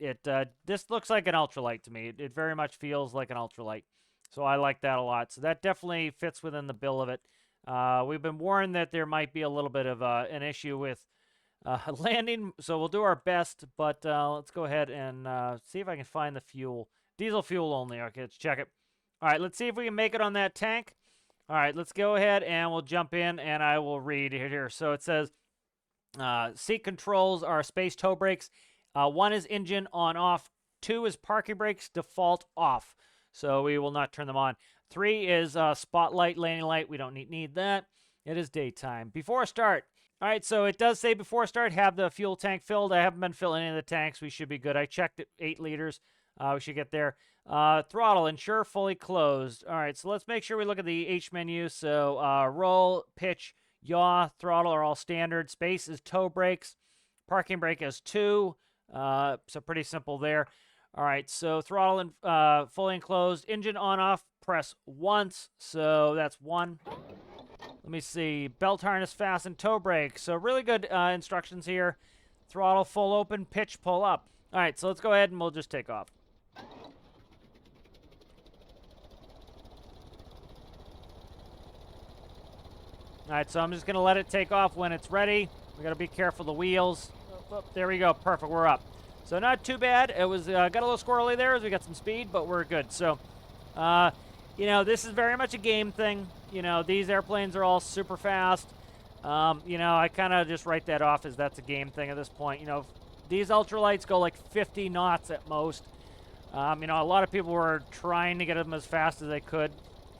This looks like an ultralight to me. It very much feels like an ultralight. So I like that a lot. So that definitely fits within the bill of it. We've been warned that there might be a little bit of an issue with landing, so we'll do our best, but let's go ahead and see if I can find the fuel. Diesel fuel only. Okay, let's check it. All right, let's see if we can make it on that tank. All right, let's go ahead and we'll jump in, and I will read here. So it says, seat controls are space tow brakes. 1 is engine on-off. 2 is parking brakes, default off. So we will not turn them on. 3 is spotlight, landing light. We don't need that. It is daytime. Before start. All right, so it does say before start, have the fuel tank filled. I haven't been filling any of the tanks. We should be good. I checked it, 8 liters. We should get there. Throttle, ensure fully closed. All right, so let's make sure we look at the H menu. So roll, pitch, yaw, throttle are all standard. Space is tow brakes. Parking brake is 2. So pretty simple there. All right, so throttle and fully enclosed. Engine on-off, press once. So that's 1. Let me see. Belt harness fasten, tow brake. So really good instructions here. Throttle full open, pitch, pull up. All right, so let's go ahead and we'll just take off. All right, so I'm just going to let it take off when it's ready. We got to be careful of the wheels. Oh, there we go. Perfect. We're up. So not too bad. It was got a little squirrely there as we got some speed, but we're good. So, you know, this is very much a game thing. You know, these airplanes are all super fast. You know, I kind of just write that off as that's a game thing at this point. You know, these ultralights go like 50 knots at most. You know, a lot of people were trying to get them as fast as they could.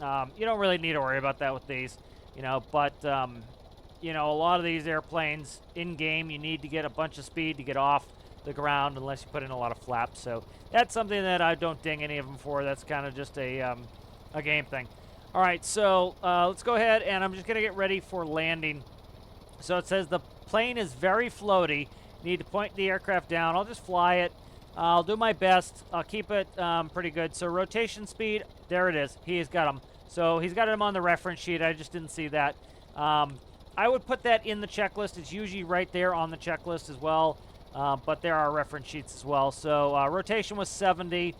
You don't really need to worry about that with these. You know, but, you know, a lot of these airplanes in-game, you need to get a bunch of speed to get off the ground unless you put in a lot of flaps. So that's something that I don't ding any of them for. That's kind of just a game thing. All right, so let's go ahead, and I'm just going to get ready for landing. So it says the plane is very floaty. Need to point the aircraft down. I'll just fly it. I'll do my best. I'll keep it pretty good. So rotation speed, there it is. He's got them. So he's got them on the reference sheet. I just didn't see that. I would put that in the checklist. It's usually right there on the checklist as well. But there are reference sheets as well. So rotation was 70.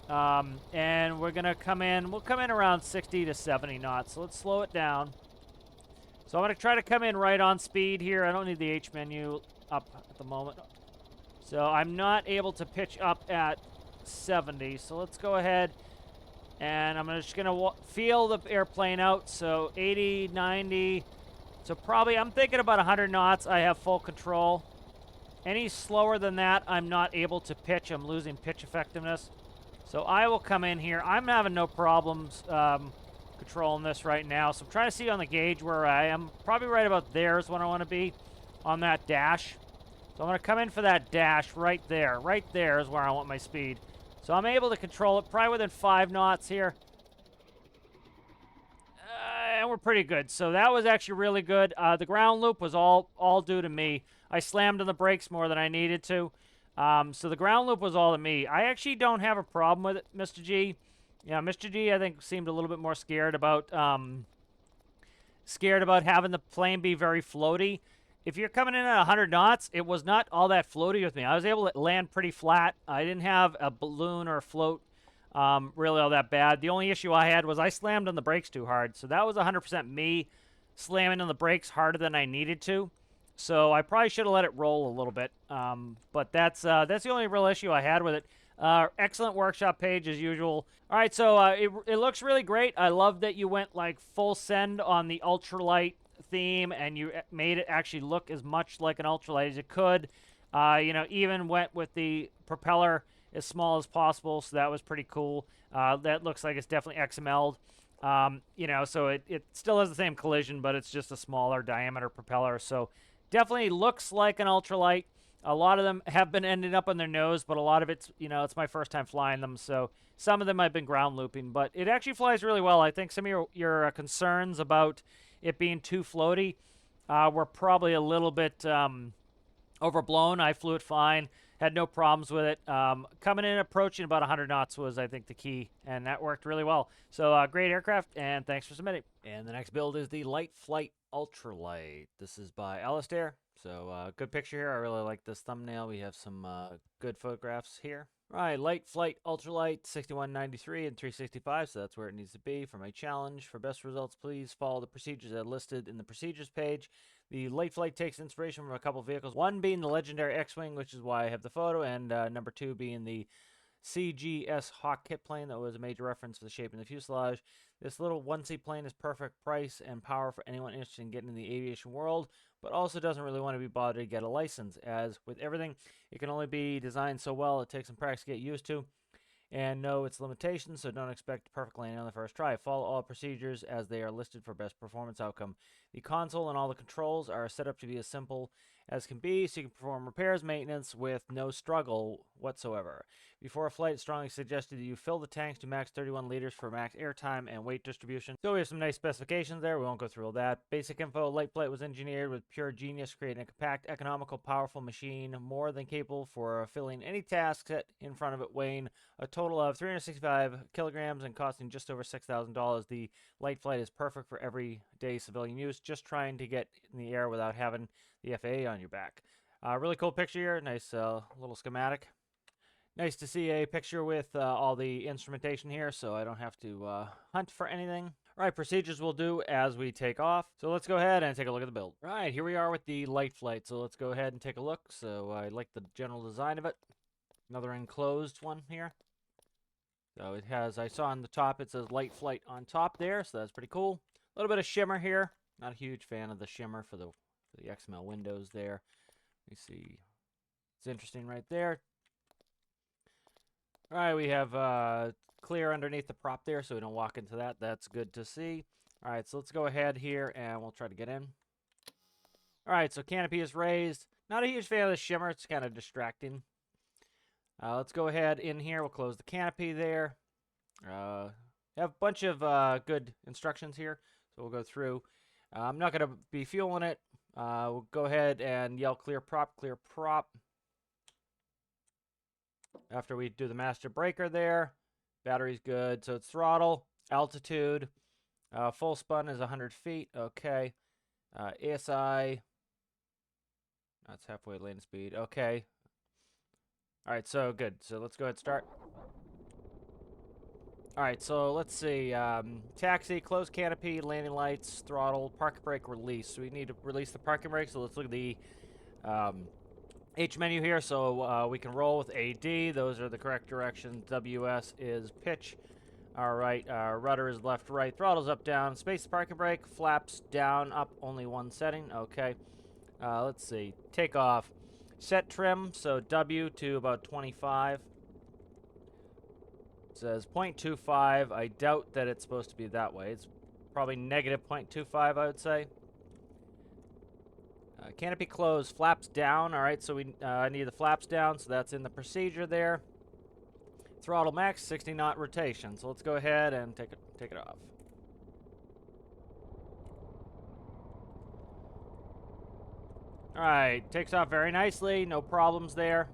And we're going to come in. We'll come in around 60 to 70 knots. So let's slow it down. So I'm going to try to come in right on speed here. I don't need the H menu up at the moment. So I'm not able to pitch up at 70. So let's go ahead. And I'm just going to feel the airplane out. So 80, 90. So probably, I'm thinking about 100 knots. I have full control. Any slower than that, I'm not able to pitch. I'm losing pitch effectiveness. So I will come in here. I'm having no problems controlling this right now. So I'm trying to see on the gauge where I am. Probably right about there is what I want to be on that dash. So I'm going to come in for that dash right there. Right there is where I want my speed. So I'm able to control it probably within 5 knots here. And we're pretty good. So that was actually really good. The ground loop was all due to me. I slammed on the brakes more than I needed to. So the ground loop was all to me. I actually don't have a problem with it, Mr.G. Yeah, Mr.G, I think, seemed a little bit more scared about having the plane be very floaty. If you're coming in at 100 knots, it was not all that floaty with me. I was able to land pretty flat. I didn't have a balloon or a float really all that bad. The only issue I had was I slammed on the brakes too hard. So that was 100% me slamming on the brakes harder than I needed to. So I probably should have let it roll a little bit. But that's the only real issue I had with it. Excellent workshop page as usual. All right, so it looks really great. I love that you went like full send on the ultralight theme, and you made it actually look as much like an ultralight as it could. You know, even went with the propeller as small as possible, so that was pretty cool. That looks like it's definitely XML'd. You know, so it still has the same collision, but it's just a smaller diameter propeller. So definitely looks like an ultralight. A lot of them have been ending up on their nose, but a lot of it's, you know, it's my first time flying them. So some of them I've been ground looping, but it actually flies really well. I think some of your concerns about it being too floaty were probably a little bit overblown. I flew it fine, had no problems with it. Coming in approaching about 100 knots was, I think, the key, and that worked really well. So great aircraft, and thanks for submitting. And the next build is the Light Flight Ultralight. This is by Alistair. So good picture here. I really like this thumbnail. We have some good photographs here. All right, light flight ultralight 6193 and 365, so that's where it needs to be for my challenge. For best results, please follow the procedures that are listed in the procedures page. The light flight takes inspiration from a couple vehicles, one being the legendary X-Wing, which is why I have the photo, and number 2 being the CGS Hawk kit plane that was a major reference for the shape in the fuselage. This little one-seat plane is perfect price and power for anyone interested in getting in the aviation world, but also doesn't really want to be bothered to get a license. As with everything, it can only be designed so well, it takes some practice to get used to, and know its limitations, so don't expect perfect landing on the first try. Follow all procedures as they are listed for best performance outcome. The console and all the controls are set up to be as simple as can be, so you can perform repairs, maintenance with no struggle whatsoever. Before a flight, it's strongly suggested that you fill the tanks to max 31 liters for max airtime and weight distribution. So we have some nice specifications there. We won't go through all that. Basic info: light flight was engineered with pure genius, creating a compact, economical, powerful machine more than capable for filling any task set in front of it, weighing a total of 365 kilograms and costing just over $6,000. The light flight is perfect for everyday civilian use, just trying to get in the air without having the FAA on your back. Really cool picture here. Nice little schematic. Nice to see a picture with all the instrumentation here, so I don't have to hunt for anything. All right, procedures we'll do as we take off. So let's go ahead and take a look at the build. All right, here we are with the light flight. So let's go ahead and take a look. So I like the general design of it. Another enclosed one here. So it has, I saw on the top, it says light flight on top there, so that's pretty cool. A little bit of shimmer here. Not a huge fan of the shimmer for the XML windows there. Let me see. It's interesting right there. All right, we have clear underneath the prop there, so we don't walk into that. That's good to see. All right, so let's go ahead here, and we'll try to get in. All right, so canopy is raised. Not a huge fan of the shimmer. It's kind of distracting. Let's go ahead in here. We'll close the canopy there. Have a bunch of good instructions here, so we'll go through. I'm not going to be fueling it. We'll go ahead and yell clear prop, clear prop. After we do the master breaker there, battery's good. So it's throttle, altitude, full spun is 100 feet. Okay. ASI, that's halfway landing speed. Okay. All right, so good. So let's go ahead and start. All right, so let's see. Taxi, close canopy, landing lights, throttle, parking brake, release. So we need to release the parking brake. So let's look at the H menu here. So we can roll with AD. Those are the correct directions. WS is pitch. All right, rudder is left, right. Throttle's up, down. Space parking brake. Flaps down, up. Only one setting. Okay. Let's see. Takeoff. Set trim. So W to about 25. It says 0.25. I doubt that it's supposed to be that way. It's probably negative 0.25, I would say. Canopy closed, flaps down. All right, so we need the flaps down, so that's in the procedure there. Throttle max, 60 knot rotation. So let's go ahead and take it off. All right, takes off very nicely. No problems there.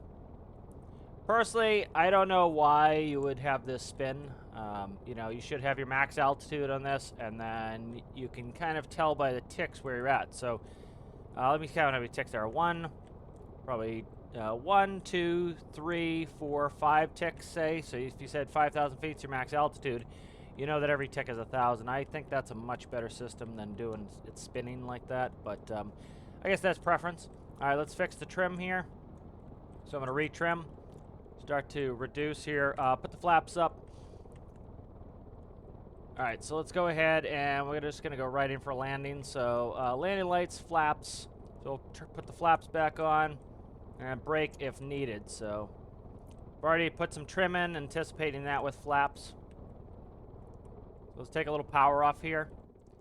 Personally, I don't know why you would have this spin. You know, you should have your max altitude on this, and then you can kind of tell by the ticks where you're at. So let me count how many ticks there are. Probably 1, 2, 3, 4, 5 ticks, say. So if you said 5,000 feet is your max altitude, you know that every tick is 1,000. I think that's a much better system than doing it spinning like that, but I guess that's preference. All right, let's fix the trim here. So I'm going to retrim. Start to reduce here. Put the flaps up. All right, so let's go ahead and we're just going to go right in for landing. So landing lights, flaps. So put the flaps back on and brake if needed. So I've already put some trim in, anticipating that with flaps. So let's take a little power off here.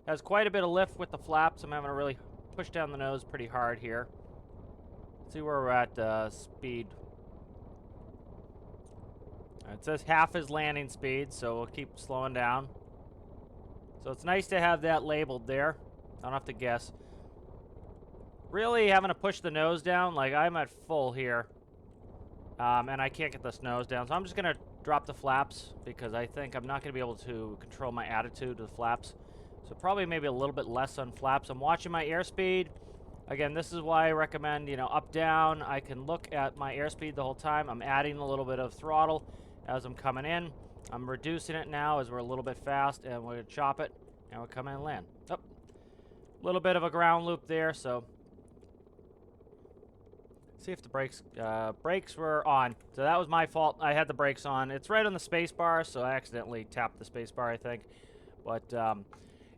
Has quite a bit of lift with the flaps. I'm having to really push down the nose pretty hard here. Let's see where we're at speed. It says half is landing speed, so we'll keep slowing down. So it's nice to have that labeled there. I don't have to guess. Really having to push the nose down, like I'm at full here. And I can't get this nose down. So I'm just going to drop the flaps because I think I'm not going to be able to control my attitude with flaps. So probably maybe a little bit less on flaps. I'm watching my airspeed. Again, this is why I recommend, you know, up, down. I can look at my airspeed the whole time. I'm adding a little bit of throttle as I'm coming in. I'm reducing it now as we're a little bit fast, and we're going to chop it, and we'll come in and land. Oh, a little bit of a ground loop there, so see if the brakes were on. So that was my fault. I had the brakes on. It's right on the space bar, so I accidentally tapped the space bar, I think. But,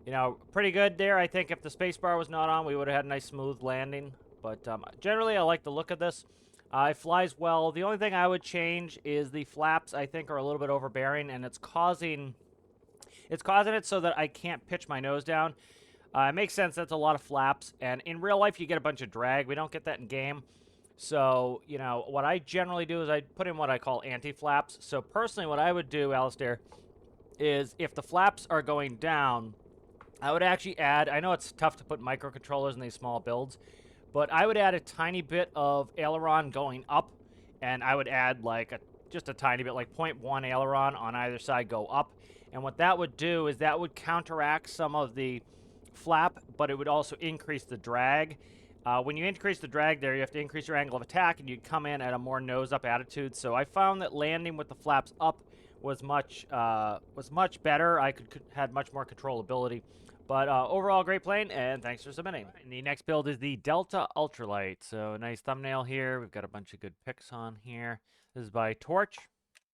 you know, pretty good there. I think if the space bar was not on, we would have had a nice smooth landing. But generally, I like the look of this. It flies well. The only thing I would change is the flaps, I think, are a little bit overbearing, and it's causing it so that I can't pitch my nose down. It makes sense. That's a lot of flaps, and in real life, you get a bunch of drag. We don't get that in game. So, you know, what I generally do is I put in what I call anti-flaps. So, personally, what I would do, Alistair, is if the flaps are going down, I would actually add, I know it's tough to put microcontrollers in these small builds, but I would add a tiny bit of aileron going up, and I would add like just a tiny bit, like 0.1 aileron on either side go up. And what that would do is that would counteract some of the flap, but it would also increase the drag. When you increase the drag there, you have to increase your angle of attack, and you'd come in at a more nose-up attitude. So I found that landing with the flaps up was much better. I had much more controllability. But overall, great plane, and thanks for submitting. And the next build is the Delta Ultralight. So nice thumbnail here. We've got a bunch of good pics on here. This is by Tourtch.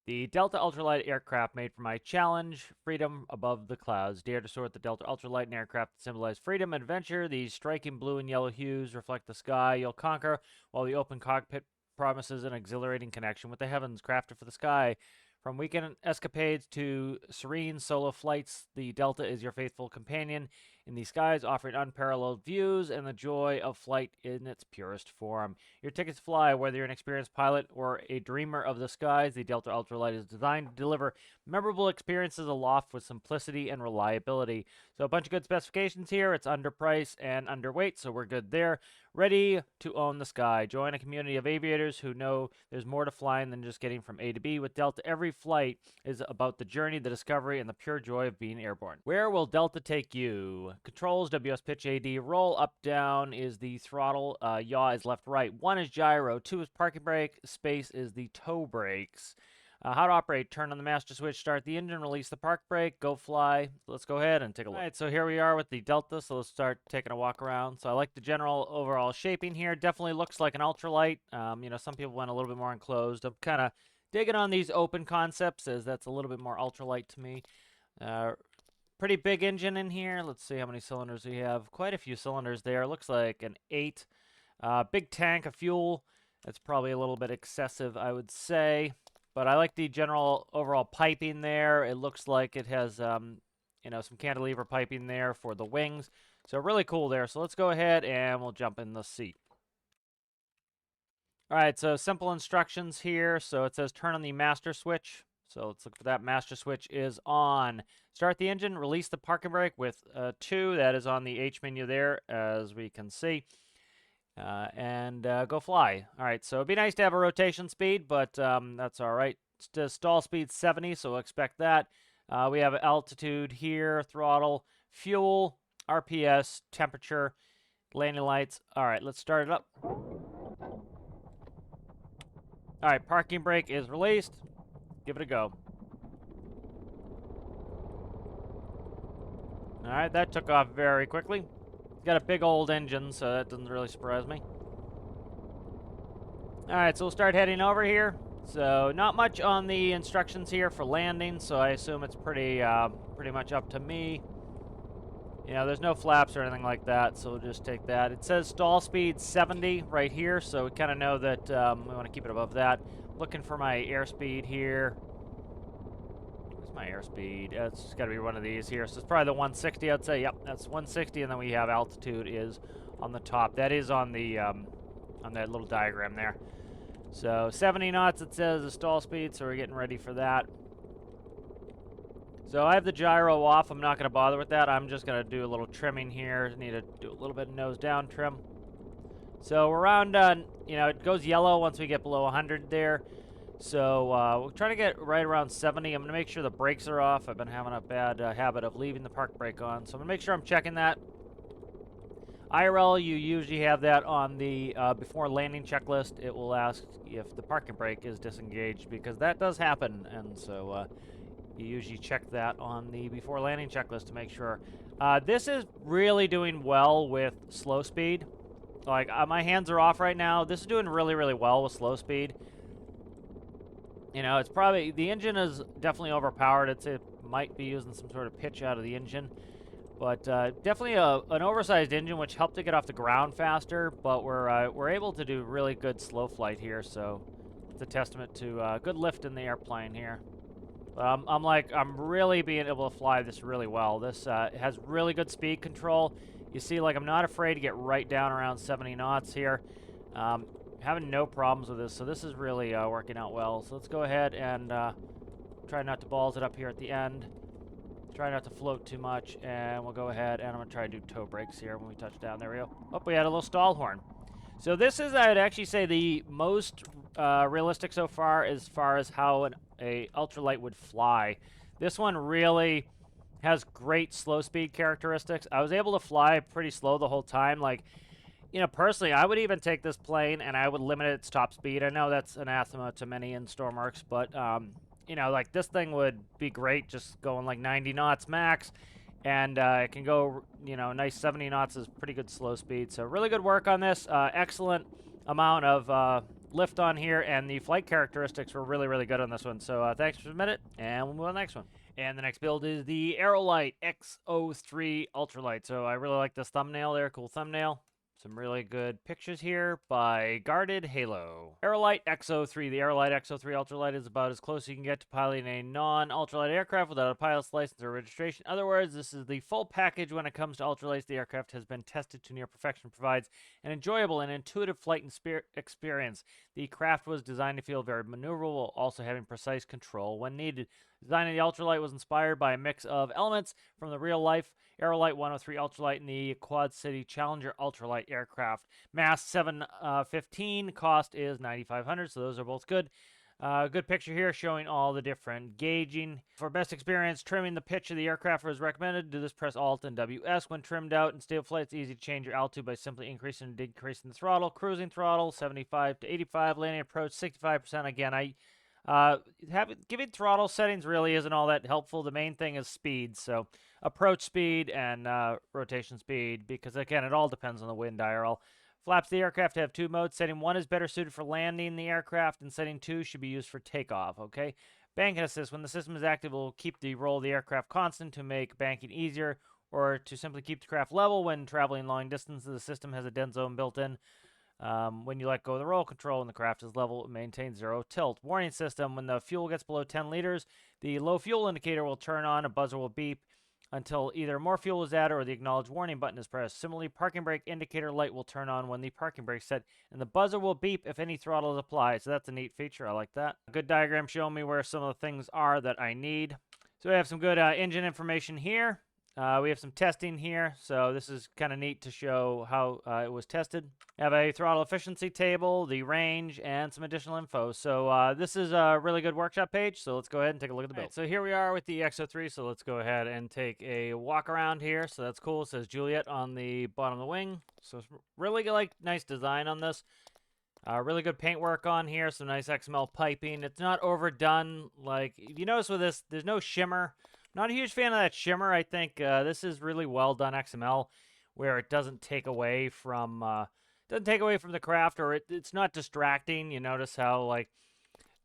The Delta Ultralight aircraft made for my challenge, Freedom Above the Clouds. Dare to soar with the Delta Ultralight, an aircraft that symbolize freedom and adventure. These striking blue and yellow hues reflect the sky you'll conquer, while the open cockpit promises an exhilarating connection with the heavens, crafted for the sky. From weekend escapades to serene solo flights, the Delta is your faithful companion in the skies, offering unparalleled views and the joy of flight in its purest form. Your tickets fly, whether you're an experienced pilot or a dreamer of the skies. The Delta Ultralight is designed to deliver memorable experiences aloft with simplicity and reliability. So a bunch of good specifications here. It's underpriced and underweight, so we're good there. Ready to own the sky. Join a community of aviators who know there's more to flying than just getting from A to B. With Delta, every flight is about the journey, the discovery, and the pure joy of being airborne. Where will Delta take you? Controls, WS pitch AD. Roll up, down is the throttle. Yaw is left, right. 1 is gyro. 2 is parking brake. Space is the toe brakes. How to operate. Turn on the master switch, start the engine, release the park brake, go fly. Let's go ahead and take a look. All right, so here we are with the Delta, so let's start taking a walk around. So I like the general overall shaping here. Definitely looks like an ultralight. You know, some people went a little bit more enclosed. I'm kind of digging on these open concepts, as that's a little bit more ultralight to me. Pretty big engine in here. Let's see how many cylinders we have. Quite a few cylinders there. Looks like an 8. Big tank of fuel. That's probably a little bit excessive, I would say. But I like the general overall piping there. It looks like it has, you know, some cantilever piping there for the wings. So really cool there. So let's go ahead and we'll jump in the seat. All right, so simple instructions here. So it says turn on the master switch. So let's look for that. Master switch is on. Start the engine, release the parking brake with 2. That is on the H menu there, as we can see. And go fly. All right, so it'd be nice to have a rotation speed, but that's all right. Stall speed 70, so we'll expect that. We have altitude here, throttle, fuel, RPS, temperature, landing lights. All right, let's start it up. All right, parking brake is released. Give it a go. All right, that took off very quickly. Got a big old engine, so that doesn't really surprise me. Alright, so we'll start heading over here. So, not much on the instructions here for landing, so I assume it's pretty much up to me. You know, there's no flaps or anything like that, so we'll just take that. It says stall speed 70 right here, so we kind of know that we want to keep it above that. Looking for my airspeed here. My airspeed. It's got to be one of these here. So it's probably the 160, I'd say. Yep, that's 160, and then we have altitude is on the top. That is on the on that little diagram there. So 70 knots, it says, the stall speed, so we're getting ready for that. So I have the gyro off. I'm not going to bother with that. I'm just going to do a little trimming here. Need to do a little bit of nose down trim. So we're around, you know, it goes yellow once we get below 100 there. So we'll try to get right around 70. I'm going to make sure the brakes are off. I've been having a bad habit of leaving the park brake on. So I'm going to make sure I'm checking that. IRL, you usually have that on the before landing checklist. It will ask if the parking brake is disengaged, because that does happen, and so you usually check that on the before landing checklist to make sure. This is really doing well with slow speed. Like, my hands are off right now. This is doing really, really well with slow speed. You know, it's probably, the engine is definitely overpowered. It might be using some sort of pitch out of the engine. But definitely an oversized engine, which helped to get off the ground faster. But we're able to do really good slow flight here, so it's a testament to good lift in the airplane here. But I'm really being able to fly this really well. This has really good speed control. You see, like, I'm not afraid to get right down around 70 knots here. Having no problems with this, so this is really working out well. So let's go ahead and try not to balls it up here at the end. Try not to float too much, and we'll go ahead, and I'm going to try to do toe brakes here when we touch down. There we go. Oh, we had a little stall horn. So this is, I'd actually say, the most realistic so far as how a ultralight would fly. This one really has great slow speed characteristics. I was able to fly pretty slow the whole time. Like, you know, personally, I would even take this plane and I would limit its top speed. I know that's anathema to many in Stormworks, but you know, like, this thing would be great just going like 90 knots max, and it can go, you know, nice 70 knots is pretty good slow speed. So really good work on this. Excellent amount of lift on here, and the flight characteristics were really, really good on this one. So thanks for submitting it, and we'll move on to the next one. And the next build is the Aerolyte X03 Ultralight. So I really like this thumbnail there, cool thumbnail. Some really good pictures here by Guarded Halo. Aerolyte X03. The Aerolyte X03 Ultralight is about as close as you can get to piloting a non-ultralight aircraft without a pilot's license or registration. In other words, this is the full package when it comes to ultralights. The aircraft has been tested to near perfection, provides an enjoyable and intuitive flight and experience. The craft was designed to feel very maneuverable, while also having precise control when needed. The design of the ultralight was inspired by a mix of elements from the real-life Aerolyte 103 Ultralight and the Quad City Challenger Ultralight aircraft. Mass 715, cost is $9,500, so those are both good. Good picture here showing all the different gauging. For best experience, trimming the pitch of the aircraft was recommended. Do this, press Alt and WS. When trimmed out in stable flight, it's easy to change your altitude by simply increasing and decreasing the throttle. Cruising throttle, 75 to 85. Landing approach, 65%. Again, giving throttle settings really isn't all that helpful. The main thing is speed, so approach speed and rotation speed, because again, it all depends on the wind IRL. Flaps of the aircraft have two modes. Setting 1 is better suited for landing the aircraft, and setting 2 should be used for takeoff, okay? Banking assist. When the system is active, it will keep the roll of the aircraft constant to make banking easier, or to simply keep the craft level when traveling long distances. The system has a dead zone built in. When you let go of the roll control and the craft is level, it maintains 0 tilt. Warning system. When the fuel gets below 10 liters, the low fuel indicator will turn on. A buzzer will beep until either more fuel is added or the acknowledge warning button is pressed. Similarly, parking brake indicator light will turn on when the parking brake is set, and the buzzer will beep if any throttle is applied. So that's a neat feature. I like that. A good diagram showing me where some of the things are that I need. So we have some good engine information here. We have some testing here, so this is kind of neat to show how it was tested. I have a throttle efficiency table, the range, and some additional info. So this is a really good workshop page, so let's go ahead and take a look at the build. Right, so here we are with the X03, so let's go ahead and take a walk around here. So that's cool. It says Juliette on the bottom of the wing. So it's really nice design on this. Really good paintwork on here, some nice XML piping. It's not overdone. Like, if you notice with this, there's no shimmer. Not a huge fan of that shimmer. I think this is really well done XML, where it doesn't take away from the craft, or it's not distracting. You notice how, like,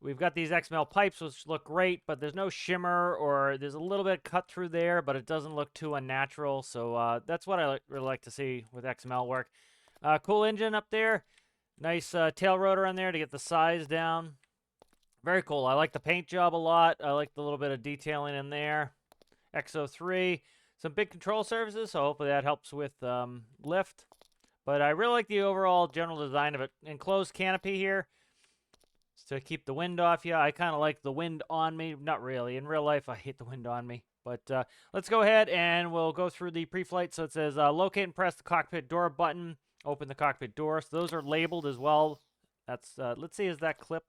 we've got these XML pipes which look great, but there's no shimmer, or there's a little bit cut through there, but it doesn't look too unnatural. So that's what I really like to see with XML work. Cool engine up there. Nice tail rotor on there to get the size down. Very cool. I like the paint job a lot. I like the little bit of detailing in there. X03. Some big control surfaces, so hopefully that helps with lift. But I really like the overall general design of it. Enclosed canopy here to keep the wind off you. I kind of like the wind on me. Not really. In real life, I hate the wind on me. But let's go ahead and we'll go through the pre-flight. So it says locate and press the cockpit door button. Open the cockpit door. So those are labeled as well. That's let's see, is that clip?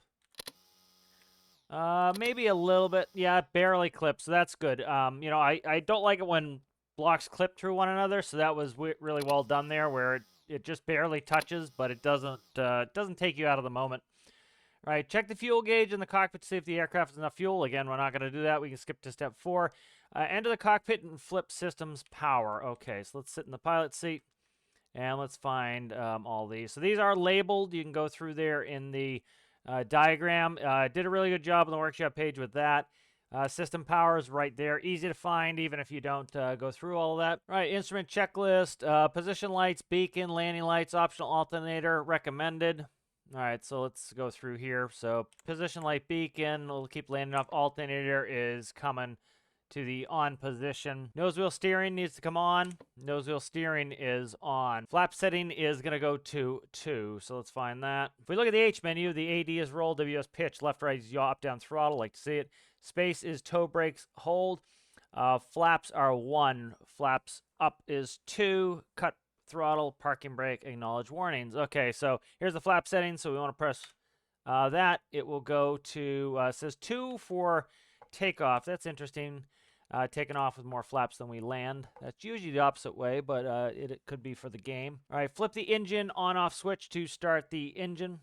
Maybe a little bit. Yeah, it barely clips, so that's good. You know, I don't like it when blocks clip through one another, so that was really well done there, where it just barely touches, but it doesn't take you out of the moment. All right, check the fuel gauge in the cockpit to see if the aircraft has enough fuel. Again, we're not going to do that. We can skip to step 4. Enter the cockpit and flip systems power. Okay, so let's sit in the pilot seat, and let's find all these. So these are labeled. You can go through there in the diagram. Did a really good job on the workshop page with that. System power is right there. Easy to find, even if you don't go through all of that. All right, instrument checklist. Position lights, beacon, landing lights, optional alternator, recommended. All right, so let's go through here. So position light, beacon, we'll keep landing off. Alternator is coming to the on position. Nose wheel steering needs to come on. Nose wheel steering is on. Flap setting is going to go to 2, so let's find that. If we look at the H menu, the AD is roll, WS pitch, left, right is yaw, up, down, throttle, like to see it. Space is toe brakes, hold. Flaps are 1. Flaps up is 2. Cut throttle, parking brake, acknowledge warnings. Okay, so here's the flap settings. So we want to press that. It will go to, says 2 for takeoff. That's interesting. Taking off with more flaps than we land. That's usually the opposite way, but it could be for the game. All right, flip the engine on-off switch to start the engine.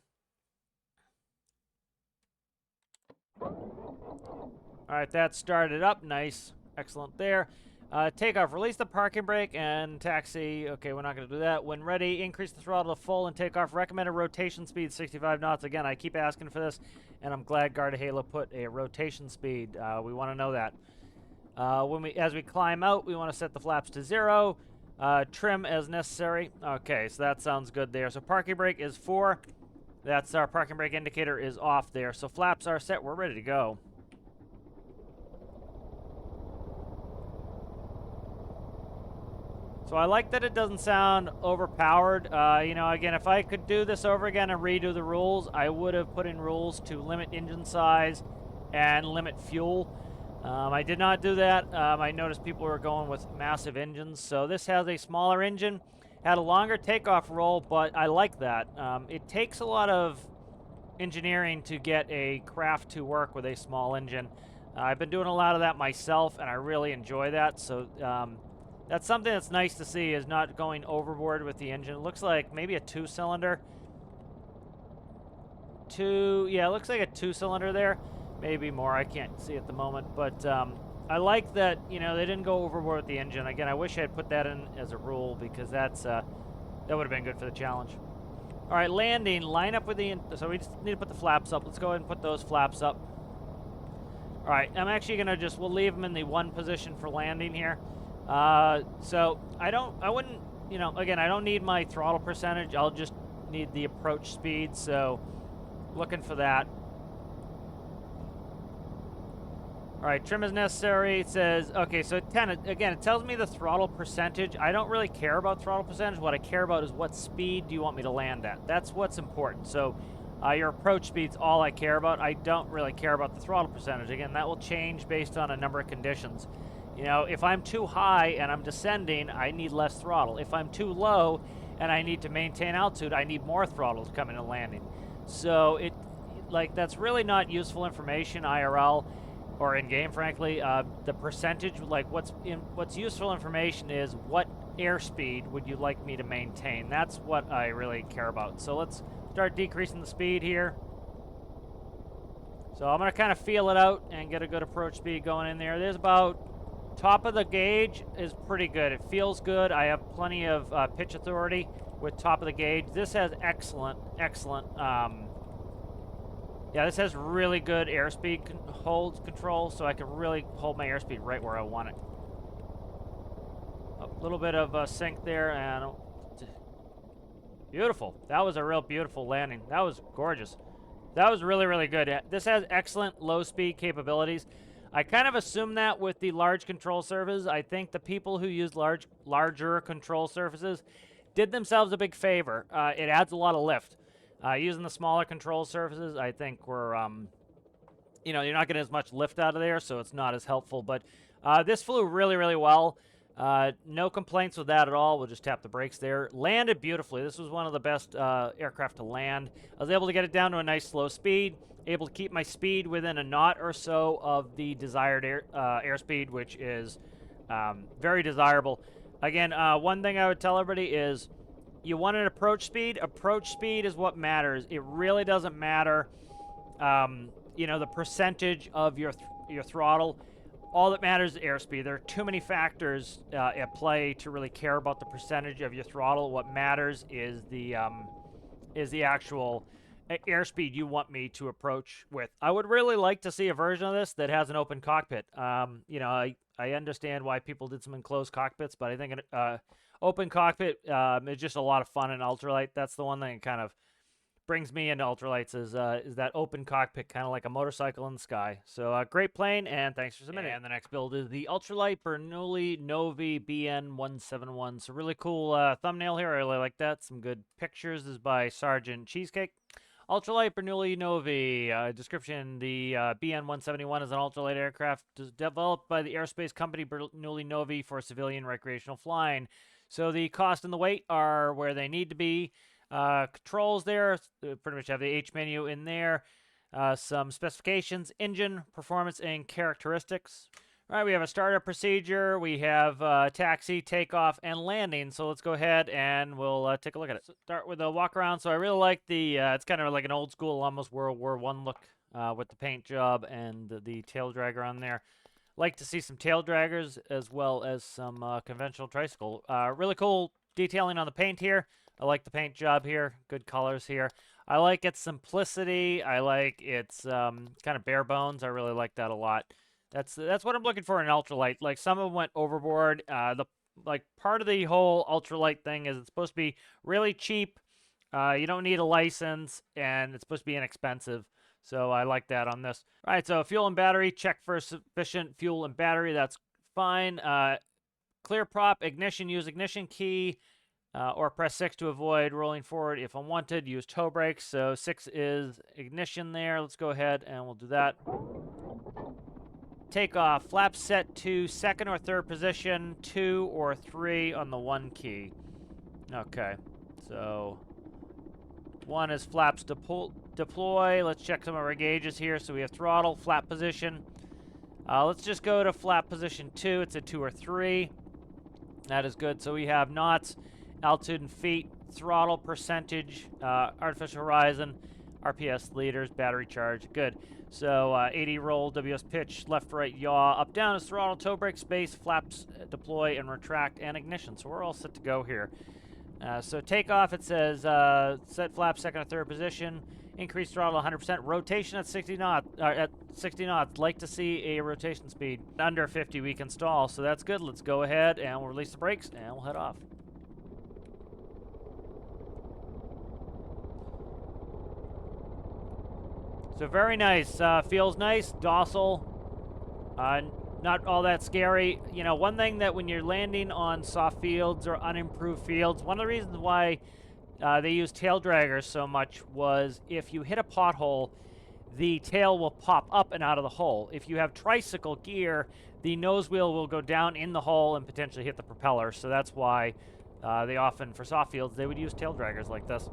All right, that started up. Nice. Excellent there. Takeoff. Release the parking brake and taxi. Okay, we're not going to do that. When ready, increase the throttle to full and take off. Recommended rotation speed 65 knots. Again, I keep asking for this, and I'm glad Guarda Halo put a rotation speed. We want to know that. As we climb out, we want to set the flaps to 0. Trim as necessary. Okay, so that sounds good there. So parking brake is 4. That's our parking brake indicator is off there. So flaps are set. We're ready to go. So I like that it doesn't sound overpowered. You know, again, if I could do this over again and redo the rules, I would have put in rules to limit engine size and limit fuel. I did not do that. I noticed people were going with massive engines. So this has a smaller engine, had a longer takeoff roll, but I like that. It takes a lot of engineering to get a craft to work with a small engine. I've been doing a lot of that myself, and I really enjoy that. So that's something that's nice to see, is not going overboard with the engine. It looks like maybe a 2-cylinder. Yeah, it looks like a 2-cylinder there. Maybe more, I can't see at the moment. But I like that, you know, they didn't go overboard with the engine. Again, I wish I had put that in as a rule, because that would have been good for the challenge. All right, landing, line up with the, so we just need to put the flaps up. Let's go ahead and put those flaps up. All right, I'm actually gonna we'll leave them in the 1 position for landing here. So I wouldn't, you know, again, I don't need my throttle percentage. I'll just need the approach speed. So looking for that. All right, trim is necessary. It says, okay, so 10, again, it tells me the throttle percentage. I don't really care about throttle percentage. What I care about is what speed do you want me to land at. That's what's important. So your approach speed's all I care about. I don't really care about the throttle percentage. Again, that will change based on a number of conditions. You know, if I'm too high and I'm descending, I need less throttle. If I'm too low and I need to maintain altitude, I need more throttle to come in and landing. So that's really not useful information IRL or in game, frankly. The percentage, what's useful information is what airspeed would you like me to maintain. That's what I really care about. So let's start decreasing the speed here. So I'm going to kind of feel it out and get a good approach speed going in there. There's about top of the gauge is pretty good. It feels good. I have plenty of pitch authority with top of the gauge. This has excellent. Yeah, this has really good airspeed hold control, so I can really hold my airspeed right where I want it. A little bit of sink there, and beautiful. That was a real beautiful landing. That was gorgeous. That was really, really good. This has excellent low-speed capabilities. I kind of assume that with the large control surfaces. I think the people who use larger control surfaces did themselves a big favor. It adds a lot of lift. Using the smaller control surfaces, I think we're, you know, you're not getting as much lift out of there, so it's not as helpful. But this flew really, really well. No complaints with that at all. We'll just tap the brakes there. Landed beautifully. This was one of the best aircraft to land. I was able to get it down to a nice slow speed. Able to keep my speed within a knot or so of the desired airspeed, which is Very desirable. Again, one thing I would tell everybody is you want an approach speed. Approach speed is what matters. It really doesn't matter, you know, the percentage of your throttle. All that matters is airspeed. There are too many factors at play to really care about the percentage of your throttle. What matters is the actual airspeed you want me to approach with. I would really like to see a version of this that has an open cockpit. You know, I understand why people did some enclosed cockpits, but I think an open cockpit is just a lot of fun in Ultralight. That's the one thing that kind of brings me into Ultralights is that open cockpit, kind of like a motorcycle in the sky. So great plane, and thanks for submitting. And the next build is the Ultralight Bernoulli Novi BN171. So really cool thumbnail here. I really like that. Some good pictures. This is by Sergeant Cheesecake. Ultralight Bernoulli Novi. Description: the BN-171 is an ultralight aircraft developed by the aerospace company Bernoulli Novi for civilian recreational flying. So the cost and the weight are where they need to be. Controls there, pretty much have the H menu in there. Some specifications: engine, performance, and characteristics. All right, we have a startup procedure. We have taxi, takeoff, and landing. So let's go ahead and we'll take a look at it. So start with a walk around. So I really like the, it's kind of like an old school, almost World War I look with the paint job and the tail dragger on there. Like to see some tail draggers as well as some conventional tricycle. Really cool detailing on the paint here. I like the paint job here. Good colors here. I like its simplicity. I like its kind of bare bones. I really like that a lot. That's what I'm looking for in ultralight. Like, some of them went overboard. Like, part of the whole ultralight thing is it's supposed to be really cheap. You don't need a license, and it's supposed to be inexpensive. So I like that on this. All right, so fuel and battery. Check for sufficient fuel and battery. That's fine. Clear prop, ignition. Use ignition key. Or press 6 to avoid rolling forward if unwanted. Use toe brakes. So 6 is ignition there. Let's go ahead and we'll do that. Takeoff. Flaps set to second or third position, 2 or 3 on the 1 key. Okay, so 1 is flaps deploy. Let's check some of our gauges here. So we have throttle, flap position. Let's just go to flap position 2. It's a 2 or 3. That is good. So we have knots, altitude in feet, throttle percentage, artificial horizon, RPS liters, battery charge. Good. So 80 roll, WS pitch, left, right, yaw, up, down is throttle, toe brake, space, flaps, deploy, and retract, and ignition. So we're all set to go here. So takeoff, it says set flaps second or third position, increase throttle 100%, rotation at 60 knots. Like to see a rotation speed under 50 we can stall. So that's good. Let's go ahead and we'll release the brakes and we'll head off. So very nice. Feels nice, docile, not all that scary. You know, one thing that when you're landing on soft fields or unimproved fields, one of the reasons why they use tail draggers so much was if you hit a pothole, the tail will pop up and out of the hole. If you have tricycle gear, the nose wheel will go down in the hole and potentially hit the propeller. So that's why they often, for soft fields, they would use tail draggers like this.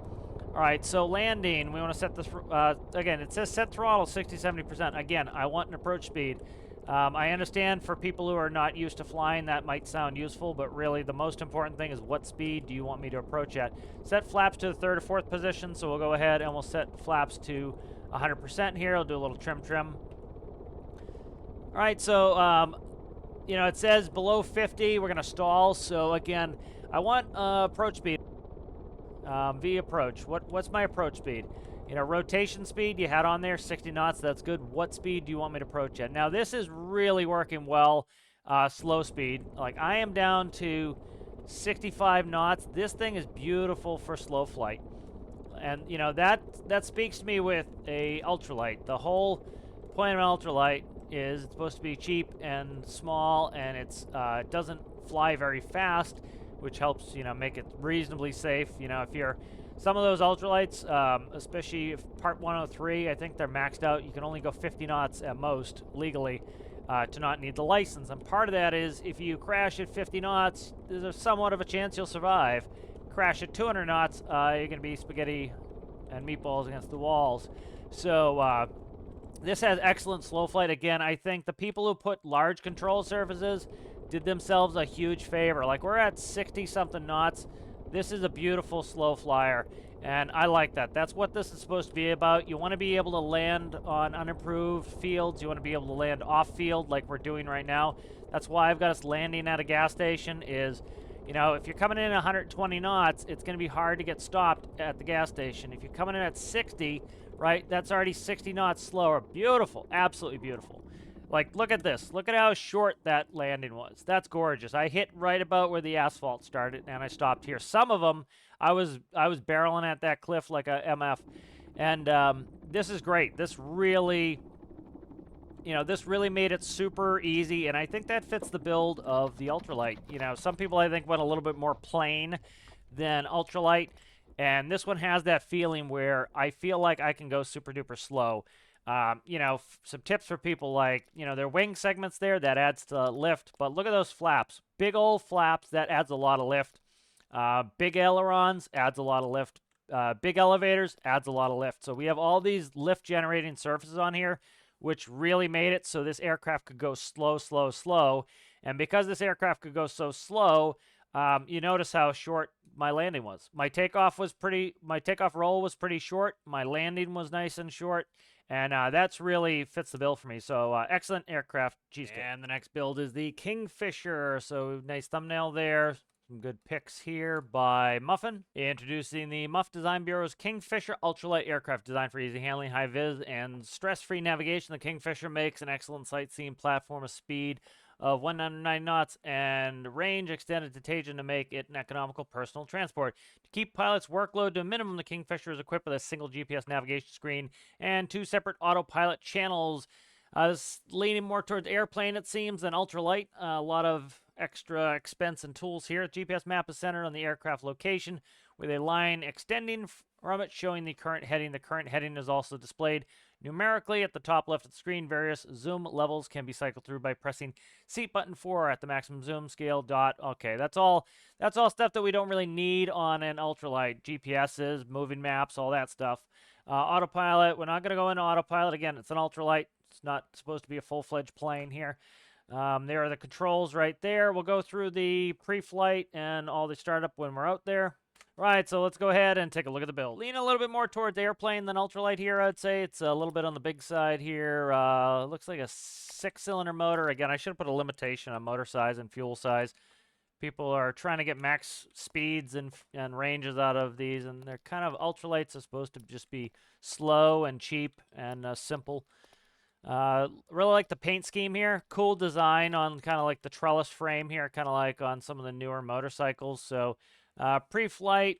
All right, so landing, we want to set this, again, it says set throttle 60-70%. Again, I want an approach speed. I understand for people who are not used to flying, that might sound useful, but really the most important thing is what speed do you want me to approach at. Set flaps to the third or fourth position, so we'll go ahead and we'll set flaps to 100% here. I'll do a little trim. All right, so, you know, it says below 50, we're going to stall. So, again, I want approach speed. V approach. What's my approach speed? You know, rotation speed you had on there, 60 knots. That's good. What speed do you want me to approach at? Now, this is really working well. Slow speed. Like, I am down to 65 knots. This thing is beautiful for slow flight. And, you know, that speaks to me with a ultralight. The whole point of an ultralight is it's supposed to be cheap and small, and it doesn't fly very fast, which helps, you know, make it reasonably safe. You know, if you're some of those ultralights, especially if Part 103, I think they're maxed out. You can only go 50 knots at most legally to not need the license. And part of that is if you crash at 50 knots, there's somewhat of a chance you'll survive. Crash at 200 knots, you're going to be spaghetti and meatballs against the walls. So this has excellent slow flight. Again, I think the people who put large control surfaces, did themselves a huge favor. Like, we're at 60-something knots. This is a beautiful slow flyer, and I like that. That's what this is supposed to be about. You want to be able to land on unimproved fields. You want to be able to land off-field like we're doing right now. That's why I've got us landing at a gas station is, you know, if you're coming in at 120 knots, it's going to be hard to get stopped at the gas station. If you're coming in at 60, right, that's already 60 knots slower. Beautiful, absolutely beautiful. Like, look at this. Look at how short that landing was. That's gorgeous. I hit right about where the asphalt started, and I stopped here. Some of them, I was barreling at that cliff like a MF, and this is great. This really, you know, this really made it super easy, and I think that fits the build of the Ultralight. You know, some people, I think, went a little bit more plain than Ultralight, and this one has that feeling where I feel like I can go super duper slow. You know, some tips for people, like, you know, their wing segments there, that adds to lift. But look at those flaps. Big old flaps, that adds a lot of lift. Big ailerons, adds a lot of lift. Big elevators, adds a lot of lift. So we have all these lift-generating surfaces on here, which really made it so this aircraft could go slow, slow, slow. And because this aircraft could go so slow, you notice how short my landing was. My takeoff roll was pretty short. My landing was nice and short. And that's really fits the bill for me. So excellent aircraft, Cheesecake. And the next build is the Kingfisher. So nice thumbnail there. Some good picks here by Muffin. Introducing the Muff Design Bureau's Kingfisher Ultralight Aircraft, designed for easy handling, high vis, and stress-free navigation. The Kingfisher makes an excellent sightseeing platform of speed of 109 knots and range extended to Tajin to make it an economical personal transport. To keep pilots' workload to a minimum, the Kingfisher is equipped with a single GPS navigation screen and 2 separate autopilot channels. It's leaning more towards airplane, it seems, than ultralight. A lot of extra expense and tools here. The GPS map is centered on the aircraft location, with a line extending from it showing the current heading. The current heading is also displayed numerically at the top left of the screen. Various zoom levels can be cycled through by pressing seat button 4 at the maximum zoom scale dot. Okay, that's all stuff that we don't really need on an ultralight. GPSs, moving maps, all that stuff. Autopilot, we're not going to go into autopilot. Again, it's an ultralight. It's not supposed to be a full-fledged plane here. There are the controls right there. We'll go through the pre-flight and all the startup when we're out there. Right, so let's go ahead and take a look at the build. Lean a little bit more towards airplane than ultralight here, I'd say. It's a little bit on the big side here. Looks like a 6-cylinder motor. Again, I should have put a limitation on motor size and fuel size. People are trying to get max speeds and ranges out of these, and they're kind of, ultralights are supposed to just be slow and cheap and simple. Really like the paint scheme here. Cool design on kind of like the trellis frame here, kind of like on some of the newer motorcycles. So pre-flight,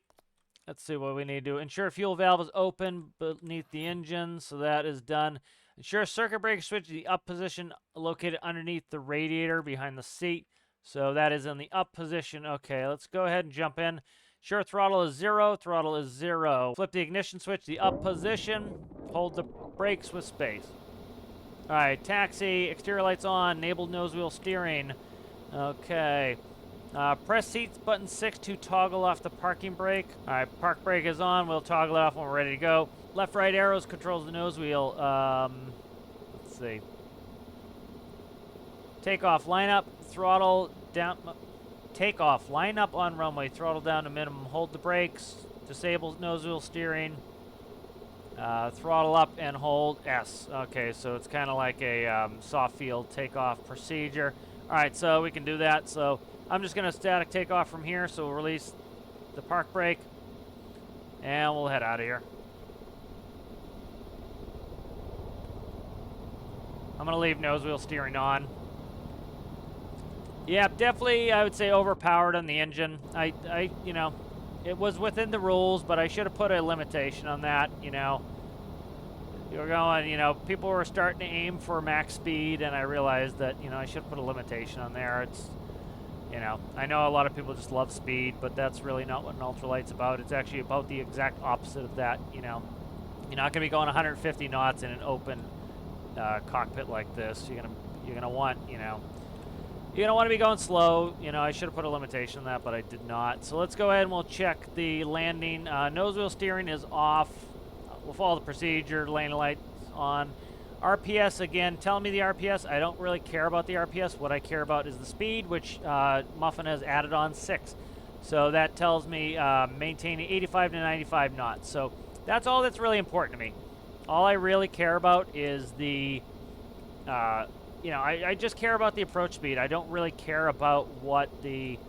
let's see what we need to do. Ensure fuel valve is open beneath the engine, so that is done. Ensure circuit breaker switch to the up position located underneath the radiator behind the seat. So that is in the up position. Okay, let's go ahead and jump in. Sure, throttle is 0. Throttle is 0. Flip the ignition switch to the up position. Hold the brakes with space. All right, taxi, exterior lights on, enabled nose wheel steering. Okay. Press seats button 6 to toggle off the parking brake. All right, park brake is on. We'll toggle it off when we're ready to go. Left, right arrows controls the nose wheel. Let's see. Takeoff, line up, throttle down. Takeoff, line up on runway, throttle down to minimum. Hold the brakes, disable nose wheel steering. Throttle up and hold S. Okay, so it's kind of like a soft field takeoff procedure. All right, so we can do that. So I'm just going to static take off from here. So we'll release the park brake, and we'll head out of here. I'm going to leave nose wheel steering on. Yeah, definitely, I would say overpowered on the engine. You know, it was within the rules, but I should have put a limitation on that, you know. You're going, you know, people were starting to aim for max speed, and I realized that, you know, I should have put a limitation on there. It's, you know, I know a lot of people just love speed, but that's really not what an ultralight's about. It's actually about the exact opposite of that, you know. You're not going to be going 150 knots in an open cockpit like this. You're gonna want, you know, you're going to want to be going slow. You know, I should have put a limitation on that, but I did not. So let's go ahead and we'll check the landing. Nose wheel steering is off. We'll follow the procedure. Landing lights on. RPS, again, tell me the RPS. I don't really care about the RPS. What I care about is the speed, which Muffin has added on 6. So that tells me maintaining 85 to 95 knots. So that's all that's really important to me. All I really care about is the, you know, I just care about the approach speed. I don't really care about what the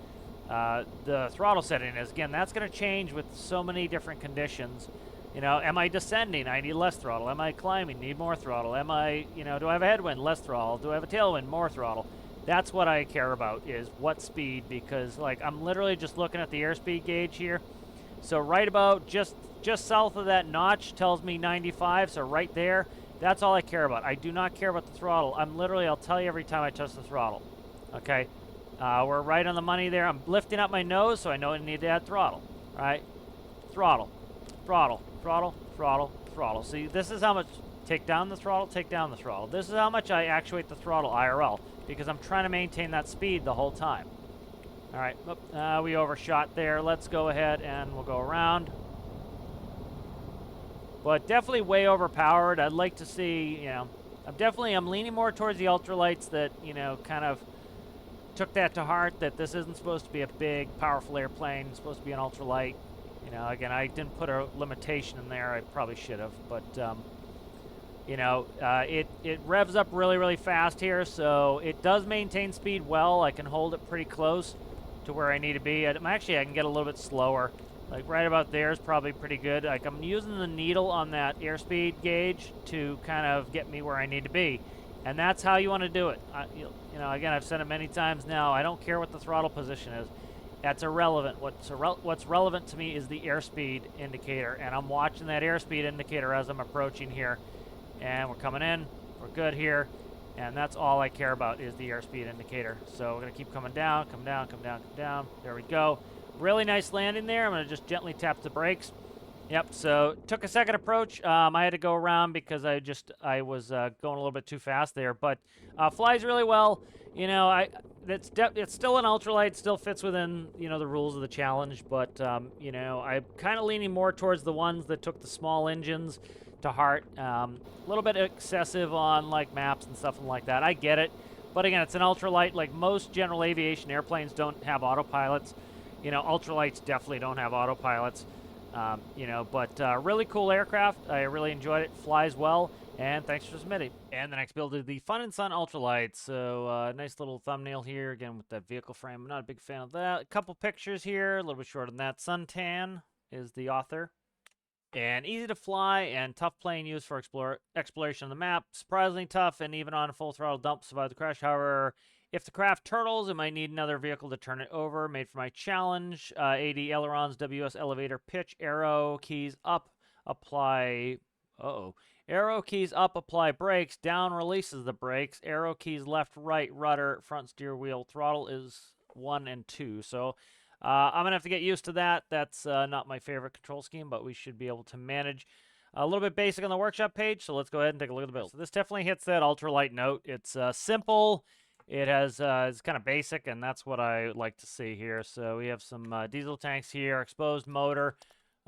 throttle setting is. Again, that's going to change with so many different conditions. You know, am I descending? I need less throttle. Am I climbing? Need more throttle. Am I, you know, do I have a headwind? Less throttle. Do I have a tailwind? More throttle. That's what I care about, is what speed, because like I'm literally just looking at the airspeed gauge here. So right about just south of that notch tells me 95, so right there, that's all I care about. I do not care about the throttle. I'll tell you every time I touch the throttle. Okay? We're right on the money there. I'm lifting up my nose, so I know I need to add throttle. Right? Throttle. Throttle. Throttle. Throttle. Throttle. See, this is how much... Take down the throttle, take down the throttle. This is how much I actuate the throttle IRL, because I'm trying to maintain that speed the whole time. All right, we overshot there. Let's go ahead and we'll go around. But definitely way overpowered. I'd like to see, you know, I'm leaning more towards the ultralights that, you know, kind of took that to heart, that this isn't supposed to be a big, powerful airplane. It's supposed to be an ultralight. You know, again, I didn't put a limitation in there. I probably should have, but... you know, it revs up really, really fast here, so it does maintain speed well. I can hold it pretty close to where I need to be. Actually, I can get a little bit slower. Like right about there is probably pretty good. Like I'm using the needle on that airspeed gauge to kind of get me where I need to be. And that's how you want to do it. You know, again, I've said it many times now, I don't care what the throttle position is. That's irrelevant. What's relevant to me is the airspeed indicator, and I'm watching that airspeed indicator as I'm approaching here. And we're coming in, we're good here, and that's all I care about is the airspeed indicator. So we're gonna keep coming down, come down, come down, come down. There we go. Really nice landing there. I'm gonna just gently tap the brakes. Yep, so took a second approach. I had to go around because I was going a little bit too fast there, but flies really well. You know, it's still an ultralight, still fits within, you know, the rules of the challenge, but you know, I'm kind of leaning more towards the ones that took the small engines to heart. A little bit excessive on like maps and stuff like that. I get it, but again, it's an ultralight. Like most general aviation airplanes don't have autopilots. You know, ultralights definitely don't have autopilots. You know, but really cool aircraft. I really enjoyed it. Flies well, and thanks for submitting. And the next build is the Fun and Sun Ultralight. So nice little thumbnail here again with that vehicle frame. I'm not a big fan of that. A couple pictures here, a little bit shorter than that. Suntan is the author. And easy to fly and tough plane used for exploration of the map. Surprisingly tough, and even on a full throttle dump survived the crash. However, if the craft turtles, it might need another vehicle to turn it over. Made for my challenge. AD ailerons, WS elevator, pitch, arrow keys up, apply. Arrow keys up, apply brakes. Down releases the brakes. Arrow keys left, right, rudder, front steer wheel. Throttle is 1 and 2. So. I'm going to have to get used to that. That's not my favorite control scheme, but we should be able to manage. A little bit basic on the workshop page, so let's go ahead and take a look at the build. So this definitely hits that ultralight note. It's simple. It has it's kind of basic, and that's what I like to see here. So we have some diesel tanks here, exposed motor.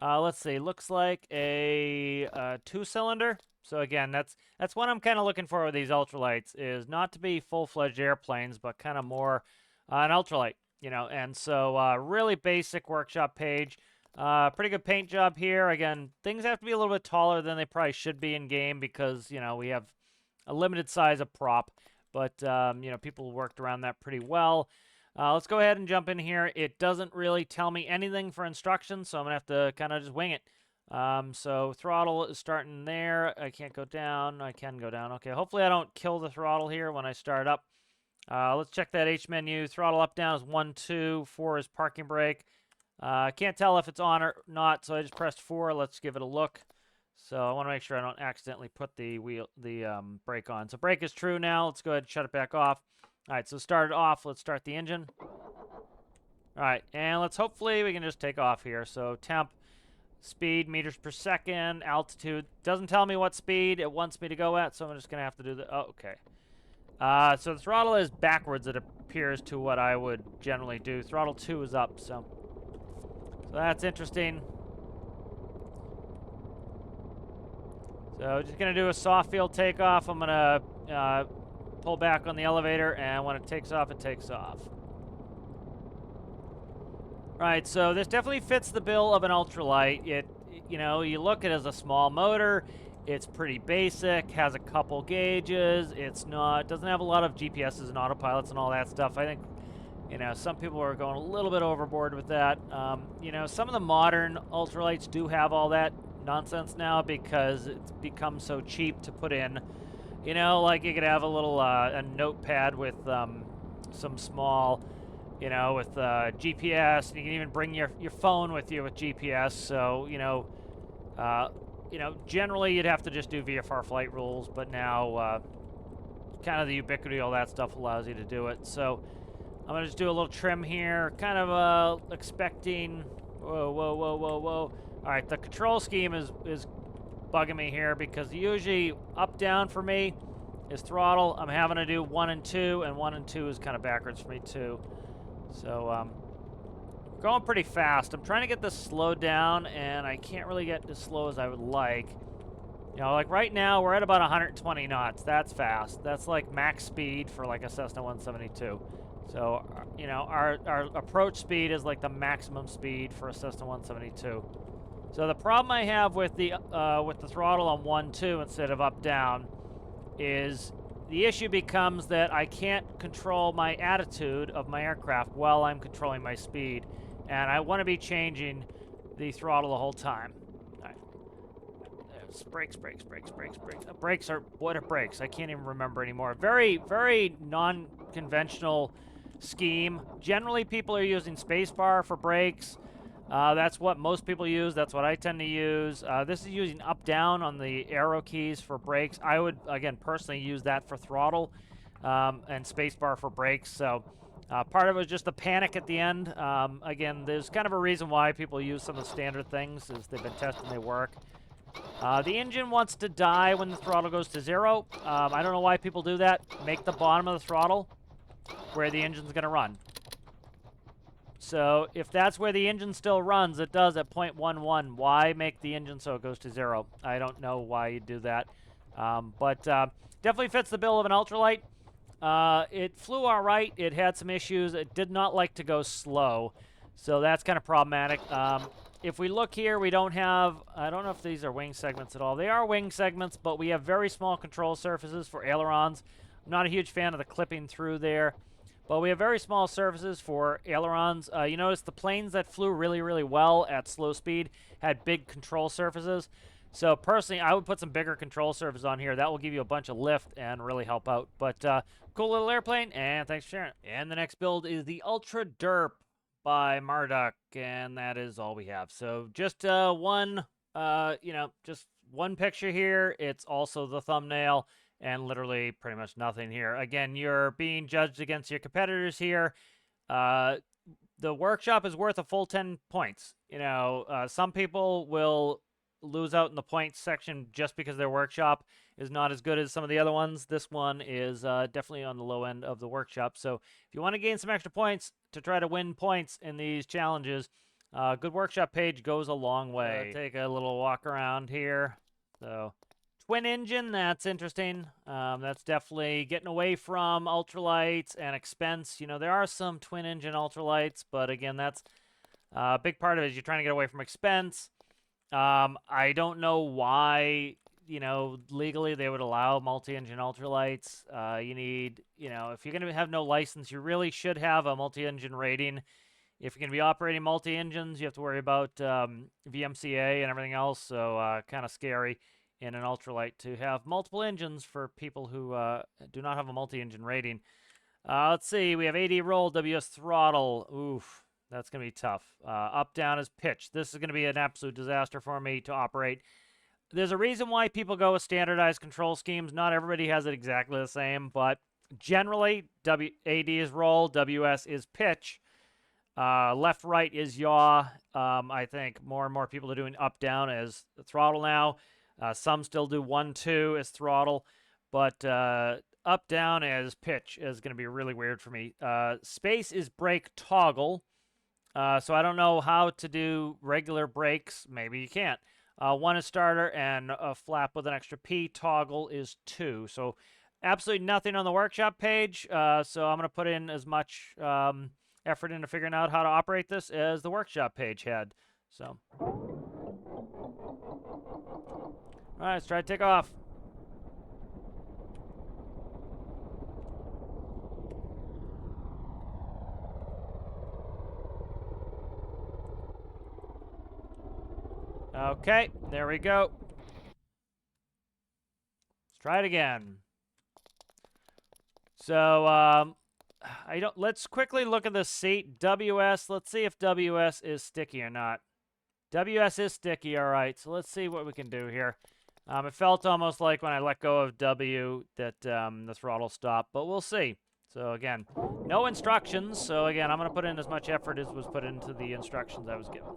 Let's see, looks like a 2-cylinder. So again, that's what I'm kind of looking for with these ultralights, is not to be full-fledged airplanes, but kind of more an ultralight. You know, and so really basic workshop page. Pretty good paint job here. Again, things have to be a little bit taller than they probably should be in game because, you know, we have a limited size of prop. But, you know, people worked around that pretty well. Let's go ahead and jump in here. It doesn't really tell me anything for instructions, so I'm going to have to kind of just wing it. So throttle is starting there. I can't go down. I can go down. Okay, hopefully I don't kill the throttle here when I start up. Let's check that H menu. Throttle up, down is 1, 2. 4 is parking brake. Can't tell if it's on or not, so I just pressed 4. Let's give it a look. So I want to make sure I don't accidentally put the brake on. So brake is true now. Let's go ahead and shut it back off. All right, so start it off. Let's start the engine. All right, and hopefully we can just take off here. So temp, speed, meters per second, altitude. Doesn't tell me what speed it wants me to go at, so I'm just going to have to do the... Oh, okay. So the throttle is backwards, it appears, to what I would generally do. Throttle 2 is up, so that's interesting. So just going to do a soft field takeoff. I'm going to pull back on the elevator, and when it takes off, it takes off. Right, so this definitely fits the bill of an ultralight. You know, you look at it as a small motor. It's pretty basic, has a couple gauges. Doesn't have a lot of GPSs and autopilots and all that stuff. I think, you know, some people are going a little bit overboard with that. You know, some of the modern ultralights do have all that nonsense now because it's become so cheap to put in. You know, like you could have a little a notepad with some small, you know, with GPS. You can even bring your phone with you with GPS. So, you know, generally you'd have to just do VFR flight rules, but now kind of the ubiquity, all that stuff allows you to do it. So I'm gonna just do a little trim here, kind of expecting. Whoa, whoa, whoa, whoa, whoa! All right, the control scheme is bugging me here because usually up down for me is throttle. I'm having to do 1 and 2, and 1 and 2 is kind of backwards for me too. So going pretty fast. I'm trying to get this slowed down, and I can't really get as slow as I would like. You know, like right now we're at about 120 knots. That's fast. That's like max speed for like a Cessna 172. So, you know, our approach speed is like the maximum speed for a Cessna 172. So the problem I have with the throttle on 1-2 instead of up down is the issue becomes that I can't control my attitude of my aircraft while I'm controlling my speed, and I want to be changing the throttle the whole time. All right. There's brakes. Brakes are what are brakes? I can't even remember anymore. Very, very non-conventional scheme. Generally, people are using spacebar for brakes. That's what most people use. That's what I tend to use. This is using up-down on the arrow keys for brakes. I would, again, personally use that for throttle and spacebar for brakes. So part of it was just the panic at the end. Again, there's kind of a reason why people use some of the standard things is they've been tested and they work. The engine wants to die when the throttle goes to 0. I don't know why people do that. Make the bottom of the throttle where the engine's going to run. So if that's where the engine still runs, it does at 0.11. Why make the engine so it goes to 0? I don't know why you do that. But definitely fits the bill of an ultralight. It flew all right. It had some issues. It did not like to go slow. So that's kind of problematic. If we look here, we don't have, I don't know if these are wing segments at all. They are wing segments, but we have very small control surfaces for ailerons. I'm not a huge fan of the clipping through there. But we have very small surfaces for ailerons. You notice the planes that flew really, really well at slow speed had big control surfaces. So personally, I would put some bigger control surfaces on here. That will give you a bunch of lift and really help out. But cool little airplane, and thanks for sharing. And the next build is the Ultra Derp by Marduk, and that is all we have. So just one, just one picture here. It's also the thumbnail. And literally pretty much nothing here. Again, you're being judged against your competitors here. The workshop is worth a full 10 points. You know, some people will lose out in the points section just because their workshop is not as good as some of the other ones. This one is definitely on the low end of the workshop. So if you want to gain some extra points to try to win points in these challenges, good workshop page goes a long way. Take a little walk around here. So twin engine, that's interesting. That's definitely getting away from ultralights and expense. You know, there are some twin engine ultralights, but again, that's a big part of it is you're trying to get away from expense. I don't know why, you know, legally they would allow multi-engine ultralights. You need, you know, if you're going to have no license, you really should have a multi-engine rating. If you're going to be operating multi-engines, you have to worry about VMCA and everything else, so kind of scary in an ultralight to have multiple engines for people who do not have a multi-engine rating. Let's see. We have AD roll, WS throttle. Oof, that's going to be tough. Up, down is pitch. This is going to be an absolute disaster for me to operate. There's a reason why people go with standardized control schemes. Not everybody has it exactly the same, but generally, AD is roll, WS is pitch. Left, right is yaw. I think more and more people are doing up, down as the throttle now. Some still do 1-2 as throttle, but up, down as pitch is going to be really weird for me. Space is brake toggle, so I don't know how to do regular brakes. Maybe you can't. 1 is starter, and a flap with an extra P toggle is 2. So absolutely nothing on the workshop page. So I'm going to put in as much effort into figuring out how to operate this as the workshop page had. So, all right, let's try to take off. Okay, there we go. Let's try it again. So, let's quickly look at the seat. WS, let's see if WS is sticky or not. WS is sticky, all right. So let's see what we can do here. It felt almost like when I let go of W that the throttle stopped, but we'll see. So again, no instructions. So again, I'm going to put in as much effort as was put into the instructions I was given.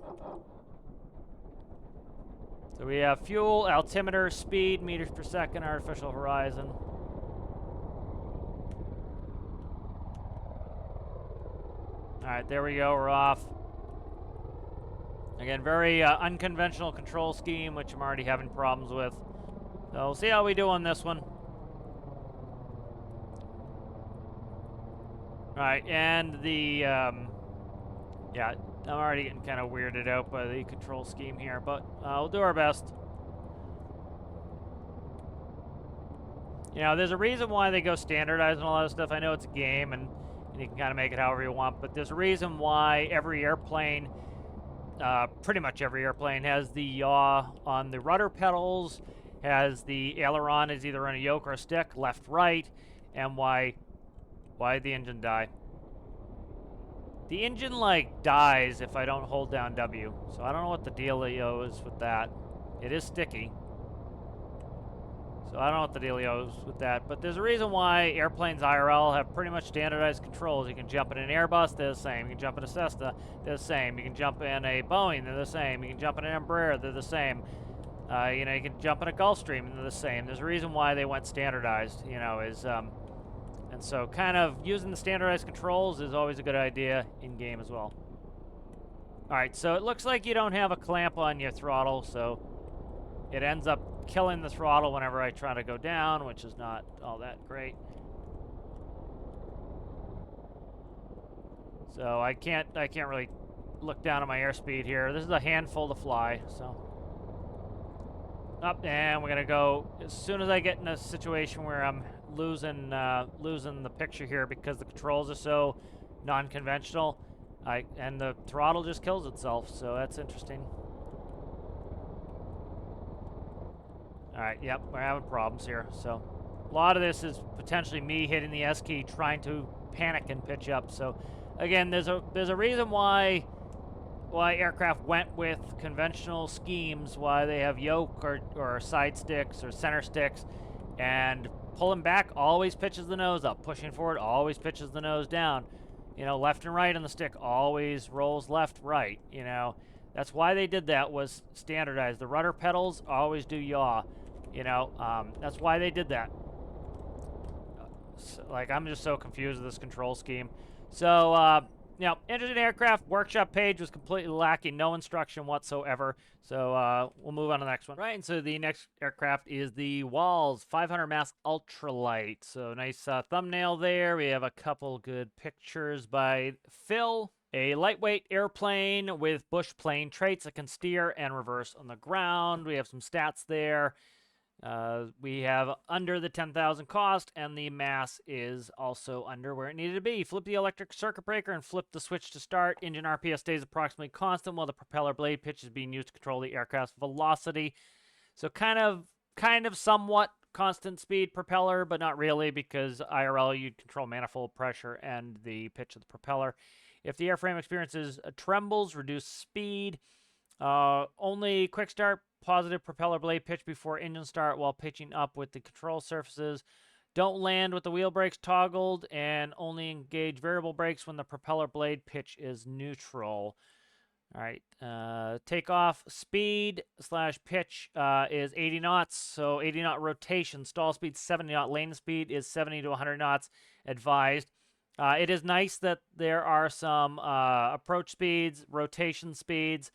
So we have fuel, altimeter, speed, meters per second, artificial horizon. All right, there we go. We're off. Again, very unconventional control scheme, which I'm already having problems with. So we'll see how we do on this one. All right, and the, yeah, I'm already getting kind of weirded out by the control scheme here, but we'll do our best. You know, there's a reason why they go standardized and all that stuff. I know it's a game, and you can kind of make it however you want, but there's a reason why every airplane, pretty much every airplane, has the yaw on the rudder pedals, has the aileron is either on a yoke or a stick, left, right, and why the engine die. The engine, like, dies if I don't hold down W, so I don't know what the dealio is with that. It is sticky. So I don't know what the dealio is with that, but there's a reason why airplanes IRL have pretty much standardized controls. You can jump in an Airbus, they're the same. You can jump in a Cessna, they're the same. You can jump in a Boeing, they're the same. You can jump in an Embraer, they're the same. You know, you can jump in a Gulfstream, and they're the same. There's a reason why they went standardized, you know, is, and so kind of using the standardized controls is always a good idea in-game as well. All right, so it looks like you don't have a clamp on your throttle, so it ends up killing the throttle whenever I try to go down, which is not all that great. So I can't really look down at my airspeed here. This is a handful to fly, so. Up, and we're gonna go as soon as I get in a situation where I'm losing the picture here because the controls are so non-conventional. And the throttle just kills itself, so that's interesting. All right, yep, we're having problems here. So a lot of this is potentially me hitting the S key, trying to panic and pitch up. So again, there's a reason why aircraft went with conventional schemes, why they have yoke or side sticks or center sticks, and pulling back always pitches the nose up, pushing forward always pitches the nose down. You know, left and right on the stick always rolls left, right, you know. That's why they did that, was standardized. The rudder pedals always do yaw, you know. That's why they did that. So, like, I'm just so confused with this control scheme. So, you know, interesting aircraft. Workshop page was completely lacking, no instruction whatsoever. So we'll move on to the next one. Right, and so the next aircraft is the Waals 500 mass Ultralight. So nice thumbnail there. We have a couple good pictures by Phil. A lightweight airplane with bush plane traits that can steer and reverse on the ground. We have some stats there. We have under the 10,000 cost, and the mass is also under where it needed to be. Flip the electric circuit breaker and flip the switch to start. Engine RPS stays approximately constant while the propeller blade pitch is being used to control the aircraft's velocity. So kind of somewhat constant speed propeller, but not really, because IRL you'd control manifold pressure and the pitch of the propeller. If the airframe experiences trembles, reduce speed. Only quick start, positive propeller blade pitch before engine start while pitching up with the control surfaces. Don't land with the wheel brakes toggled, and only engage variable brakes when the propeller blade pitch is neutral. All right, takeoff speed / pitch is 80 knots, so 80 knot rotation. Stall speed 70 knot. Landing speed is 70 to 100 knots advised. It is nice that there are some approach speeds, rotation speeds,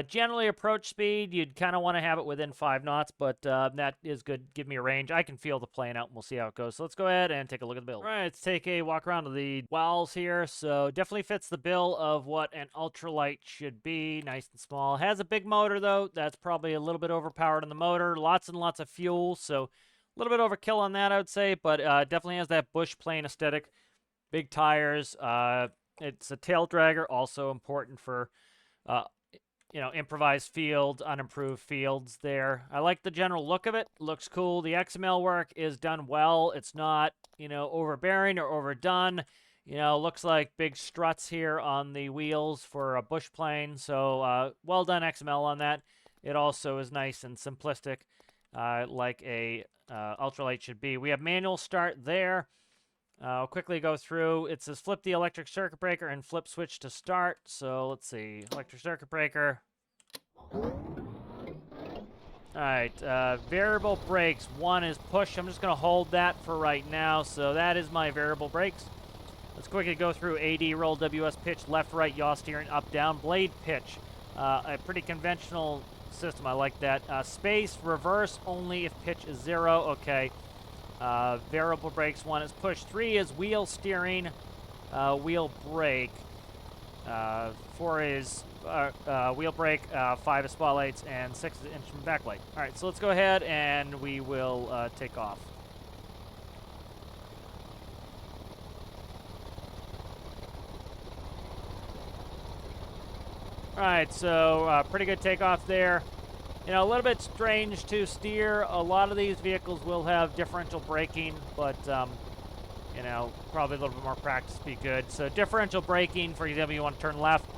Generally, approach speed, you'd kind of want to have it within 5 knots, but that is good. Give me a range. I can feel the plane out, and we'll see how it goes. So let's go ahead and take a look at the build. All right, let's take a walk around to the Waals here. So definitely fits the bill of what an ultralight should be. Nice and small. Has a big motor, though. That's probably a little bit overpowered in the motor. Lots and lots of fuel, so a little bit overkill on that, I would say, but definitely has that bush plane aesthetic. Big tires. It's a tail dragger, also important for improvised fields, unimproved fields there. I like the general look of it. Looks cool. The XML work is done well. It's not, overbearing or overdone. Looks like big struts here on the wheels for a bush plane. So, well done XML on that. It also is nice and simplistic, like a ultralight should be. We have manual start there. I'll quickly go through. It says flip the electric circuit breaker and flip switch to start. So let's see. Electric circuit breaker. Alright, variable brakes. One is push. I'm just going to hold that for right now. So that is my variable brakes. Let's quickly go through AD, roll, WS pitch, left, right, yaw steering, up, down, blade pitch. A pretty conventional system. I like that. Space, reverse only if pitch is 0. Okay. Variable brakes, 1 is push, 3 is wheel steering, wheel brake, 4 is wheel brake, 5 is spotlights, and 6 is instrument backlight. Alright, so let's go ahead and we will take off. Alright, so pretty good takeoff there. A little bit strange to steer. A lot of these vehicles will have differential braking, but, probably a little bit more practice would be good. So differential braking, for example, you want to turn left.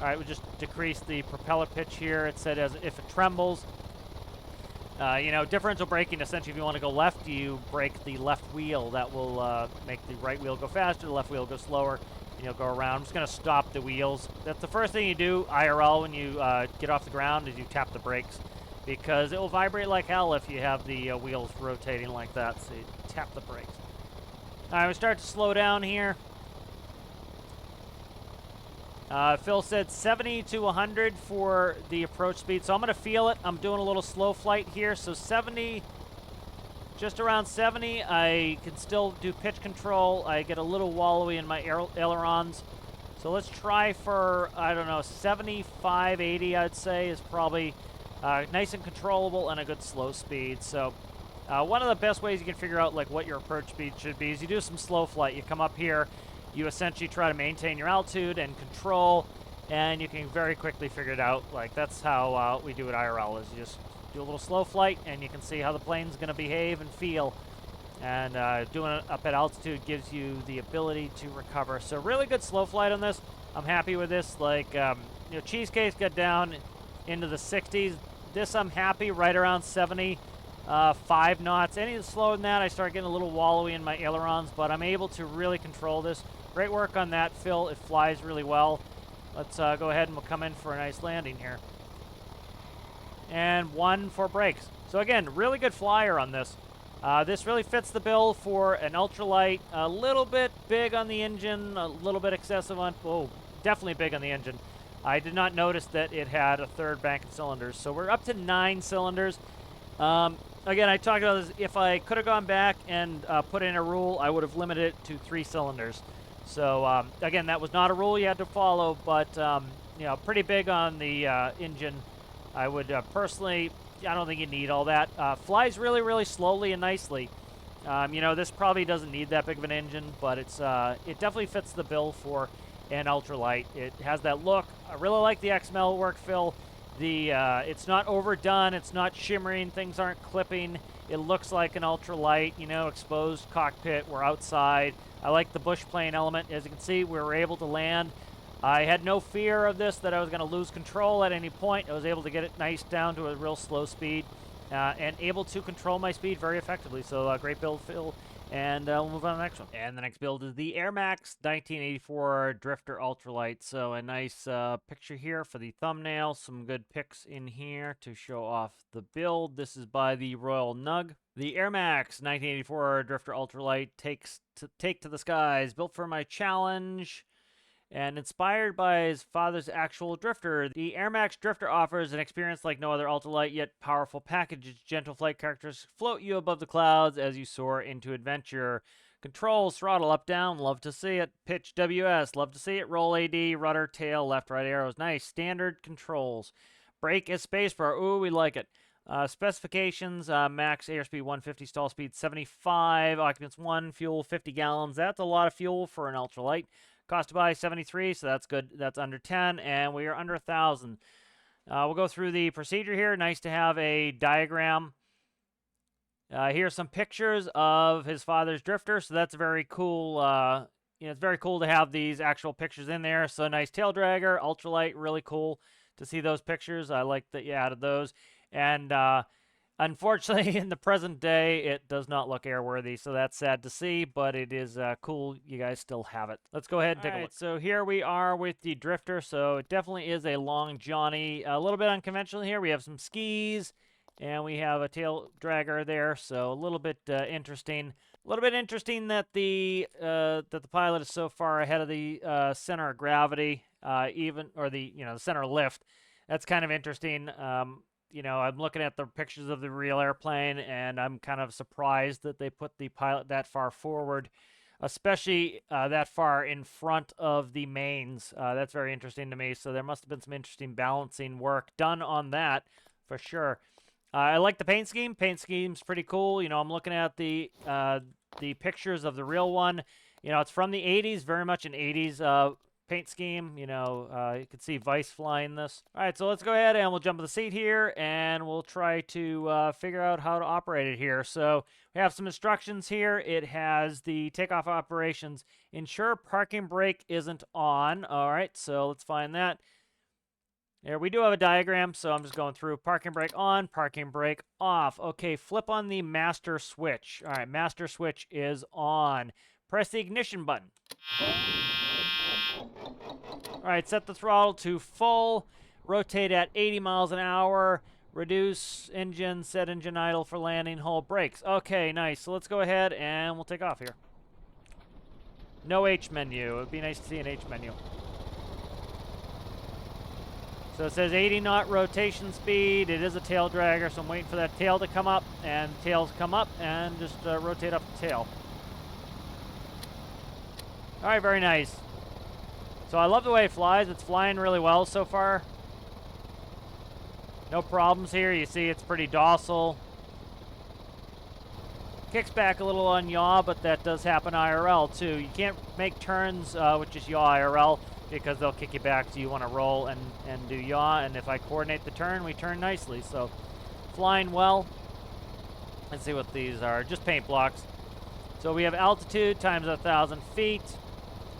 All right, we just decrease the propeller pitch here. It said as if it trembles. Differential braking, essentially, if you want to go left, you brake the left wheel. That will make the right wheel go faster, the left wheel go slower. You'll go around. I'm just going to stop the wheels. That's the first thing you do, IRL, when you get off the ground, is you tap the brakes, because it will vibrate like hell if you have the wheels rotating like that. So you tap the brakes. All right, we start to slow down here. Phil said 70 to 100 for the approach speed, so I'm going to feel it. I'm doing a little slow flight here, so 70, just around 70. I can still do pitch control. I get a little wallowy in my ailerons. So let's try for, I don't know, 75, 80, I'd say, is probably nice and controllable and a good slow speed. So one of the best ways you can figure out like what your approach speed should be is you do some slow flight. You come up here, you essentially try to maintain your altitude and control, and you can very quickly figure it out. Like that's how we do it IRL, is you just do a little slow flight and you can see how the plane's going to behave and feel. And doing it up at altitude gives you the ability to recover. So really good slow flight on this. I'm happy with this. Like, Cheesecake's got down into the 60s. This I'm happy right around 70, 5 knots. Any slower than that, I start getting a little wallowy in my ailerons, but I'm able to really control this. Great work on that, Phil. It flies really well. Let's go ahead and we'll come in for a nice landing here. And 1 for brakes. So again, really good flyer on this. This really fits the bill for an ultralight. A little bit big on the engine, a little bit excessive on, oh, definitely big on the engine. I did not notice that it had a 3rd bank of cylinders. So we're up to 9 cylinders. Again, I talked about this. If I could have gone back and put in a rule, I would have limited it to 3 cylinders. So again, that was not a rule you had to follow, but pretty big on the engine. I would personally, I don't think you need all that. Flies really, really slowly and nicely. This probably doesn't need that big of an engine, but it definitely fits the bill for an ultralight. It has that look. I really like the XML work, Phil. It's not overdone. It's not shimmering. Things aren't clipping. It looks like an ultralight, exposed cockpit. We're outside. I like the bush plane element. As you can see, we were able to land. I had no fear of this, that I was going to lose control at any point. I was able to get it nice down to a real slow speed and able to control my speed very effectively. So great build, Phil. And we'll move on to the next one. And the next build is the Air Max 1984 Drifter Ultralight. So a nice picture here for the thumbnail. Some good pics in here to show off the build. This is by the Royal Nug. The Air Max 1984 Drifter Ultralight take to the skies. Built for my challenge. And inspired by his father's actual drifter, the Air Max Drifter offers an experience like no other ultralight, yet powerful package. Its gentle flight characteristics float you above the clouds as you soar into adventure. Controls, throttle, up, down, love to see it. Pitch, WS, love to see it. Roll, AD, rudder, tail, left, right arrows, nice. Standard controls. Brake is spacebar, ooh, we like it. Specifications, max airspeed 150, stall speed 75, occupants 1, fuel 50 gallons. That's a lot of fuel for an ultralight. Cost to buy 73, so that's good. That's under 10, and we are under 1,000. We'll go through the procedure here. Nice to have a diagram. Here's some pictures of his father's drifter, so that's very cool. It's very cool to have these actual pictures in there. So nice tail dragger, ultralight, really cool to see those pictures. I like that you added those. And unfortunately, in the present day, it does not look airworthy, so that's sad to see, but it is cool you guys still have it. Let's go ahead and take a look. So here we are with the drifter, so it definitely is a long Johnny. A little bit unconventional here. We have some skis, and we have a tail dragger there, so a little bit interesting. A little bit interesting that the pilot is so far ahead of the center of gravity, the center of lift. That's kind of interesting. I'm looking at the pictures of the real airplane, and I'm kind of surprised that they put the pilot that far forward, especially that far in front of the mains. That's very interesting to me, so there must have been some interesting balancing work done on that, for sure. I like the paint scheme. Paint scheme's pretty cool. I'm looking at the pictures of the real one. It's from the 80s, very much an 80s paint scheme. You can see Vice flying this. All right, so let's go ahead and we'll jump in the seat here, and we'll try to figure out how to operate it here. So we have some instructions here. It has the takeoff operations. Ensure parking brake isn't on. All right, so let's find that. There, we do have a diagram, so I'm just going through. Parking brake on, parking brake off. Okay, flip on the master switch. All right, master switch is on. Press the ignition button. All right, set the throttle to full. Rotate at 80 miles an hour. Reduce engine, set engine idle for landing, hold brakes. Okay, nice. So let's go ahead and we'll take off here. No H menu. It would be nice to see an H menu. So it says 80 knot rotation speed. It is a tail dragger, so I'm waiting for that tail to come up, and tails come up, and just rotate up the tail. All right, very nice. So I love the way it flies. It's flying really well so far. No problems here. You see it's pretty docile. Kicks back a little on yaw, but that does happen IRL too. You can't make turns with just yaw IRL because they'll kick you back, so you want to roll and do yaw. And if I coordinate the turn, we turn nicely. So flying well. Let's see what these are. Just paint blocks. So we have altitude times 1,000 feet.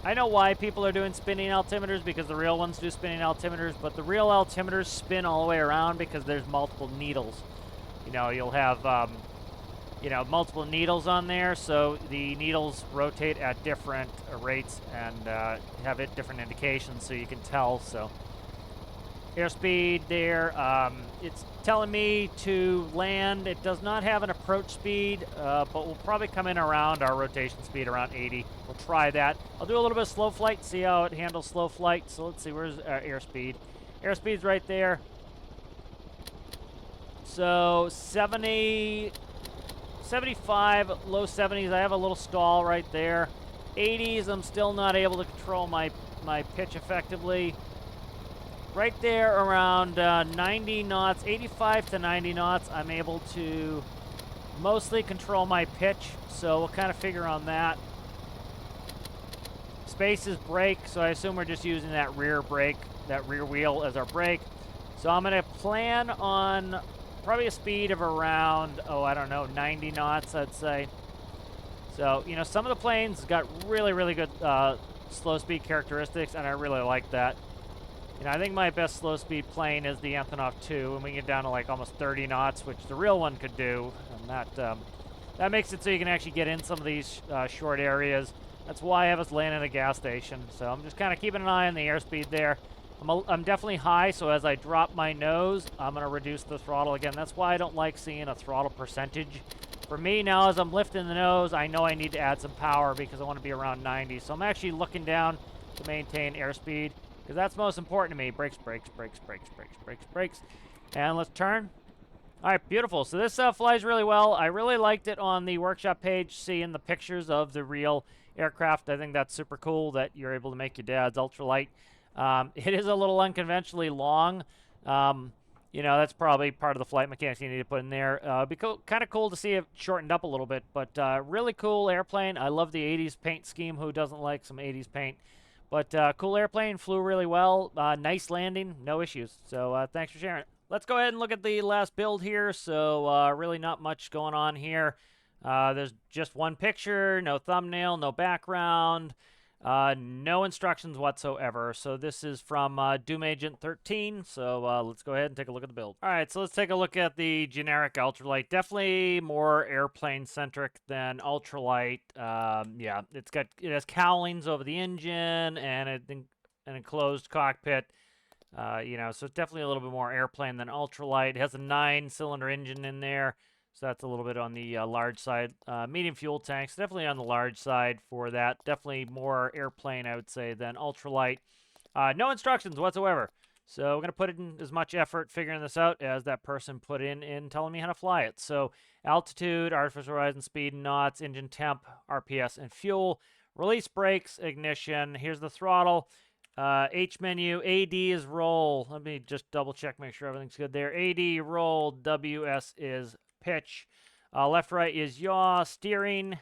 I know why people are doing spinning altimeters, because the real ones do spinning altimeters, but the real altimeters spin all the way around because there's multiple needles. You'll have multiple needles on there, so the needles rotate at different rates and have different indications, so you can tell. So airspeed there, it's telling me to land. It does not have an approach speed, but we'll probably come in around our rotation speed, around 80. We'll try that. I'll do a little bit of slow flight, see how it handles slow flight. So let's see, where's our airspeed? Airspeed's right there. So 70, 75, low 70s. I have a little stall right there. 80s, I'm still not able to control my pitch effectively. Right there around 90 knots, 85 to 90 knots, I'm able to mostly control my pitch, so we'll kind of figure on that. Space is brake, so I assume we're just using that rear brake, that rear wheel as our brake. So I'm going to plan on probably a speed of around, 90 knots, I'd say. So, some of the planes got really, really good slow speed characteristics, and I really like that. I think my best slow speed plane is the Antonov 2, and we get down to like almost 30 knots, which the real one could do, and that makes it so you can actually get in some of these short areas. That's why I have us land at a gas station. So I'm just kind of keeping an eye on the airspeed there. I'm definitely high, so as I drop my nose, I'm going to reduce the throttle again. That's why I don't like seeing a throttle percentage. For me now, as I'm lifting the nose, I know I need to add some power because I want to be around 90. So I'm actually looking down to maintain airspeed, because that's most important to me. Brakes, brakes, brakes, brakes, brakes, brakes, brakes. And let's turn. All right, beautiful. So this flies really well. I really liked it on the workshop page, seeing the pictures of the real aircraft. I think that's super cool that you're able to make your dad's ultralight. It is a little unconventionally long. You know, that's probably part of the flight mechanics you need to put in there. It'd be kind of cool to see it shortened up a little bit, but really cool airplane. I love the 80s paint scheme. Who doesn't like some 80s paint? But cool airplane, flew really well. Nice landing, no issues. So thanks for sharing it. Let's go ahead and look at the last build here. So really not much going on here. There's just one picture, no thumbnail, no background, no instructions whatsoever. So this is from Doom Agent 13. So let's go ahead and take a look at the build. All right, so let's take a look at the generic ultralight. Definitely more airplane centric than ultralight. Yeah, it has cowlings over the engine and an enclosed cockpit. You know, so it's definitely a little bit more airplane than ultralight. It has a 9-cylinder engine in there, so that's a little bit on the large side. Medium fuel tanks, definitely on the large side for that. Definitely more airplane, I would say, than ultralight. No instructions whatsoever. So we're going to put in as much effort figuring this out as that person put in telling me how to fly it. So altitude, artificial horizon speed, knots, engine temp, RPS, and fuel. Release brakes, ignition. Here's the throttle. H menu, AD is roll. Let me just double check, make sure everything's good there. AD roll, WS is pitch. Left right is yaw, steering,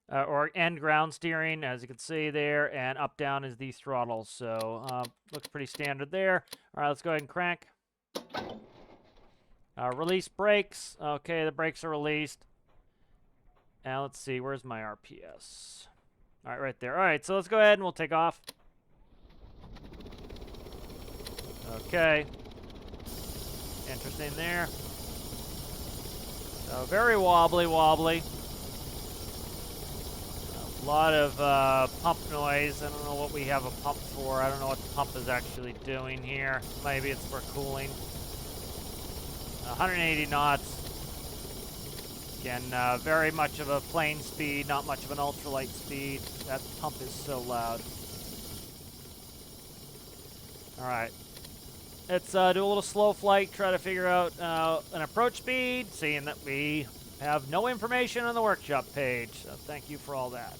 or end ground steering, as you can see there, and up down is the throttle. So looks pretty standard there. All right, let's go ahead and crank. Release brakes. Okay, the brakes are released. And let's see, where's my RPS? All right, right there. All right, so let's go ahead and we'll take off. Okay. Interesting there. So very wobbly. A lot of pump noise. I don't know what we have a pump for. I don't know what the pump is actually doing here. Maybe it's for cooling. 180 knots. Again, very much of a plane speed, not much of an ultralight speed. That pump is so loud. All right. Let's do a little slow flight, try to figure out an approach speed, seeing that we have no information on the workshop page. So thank you for all that.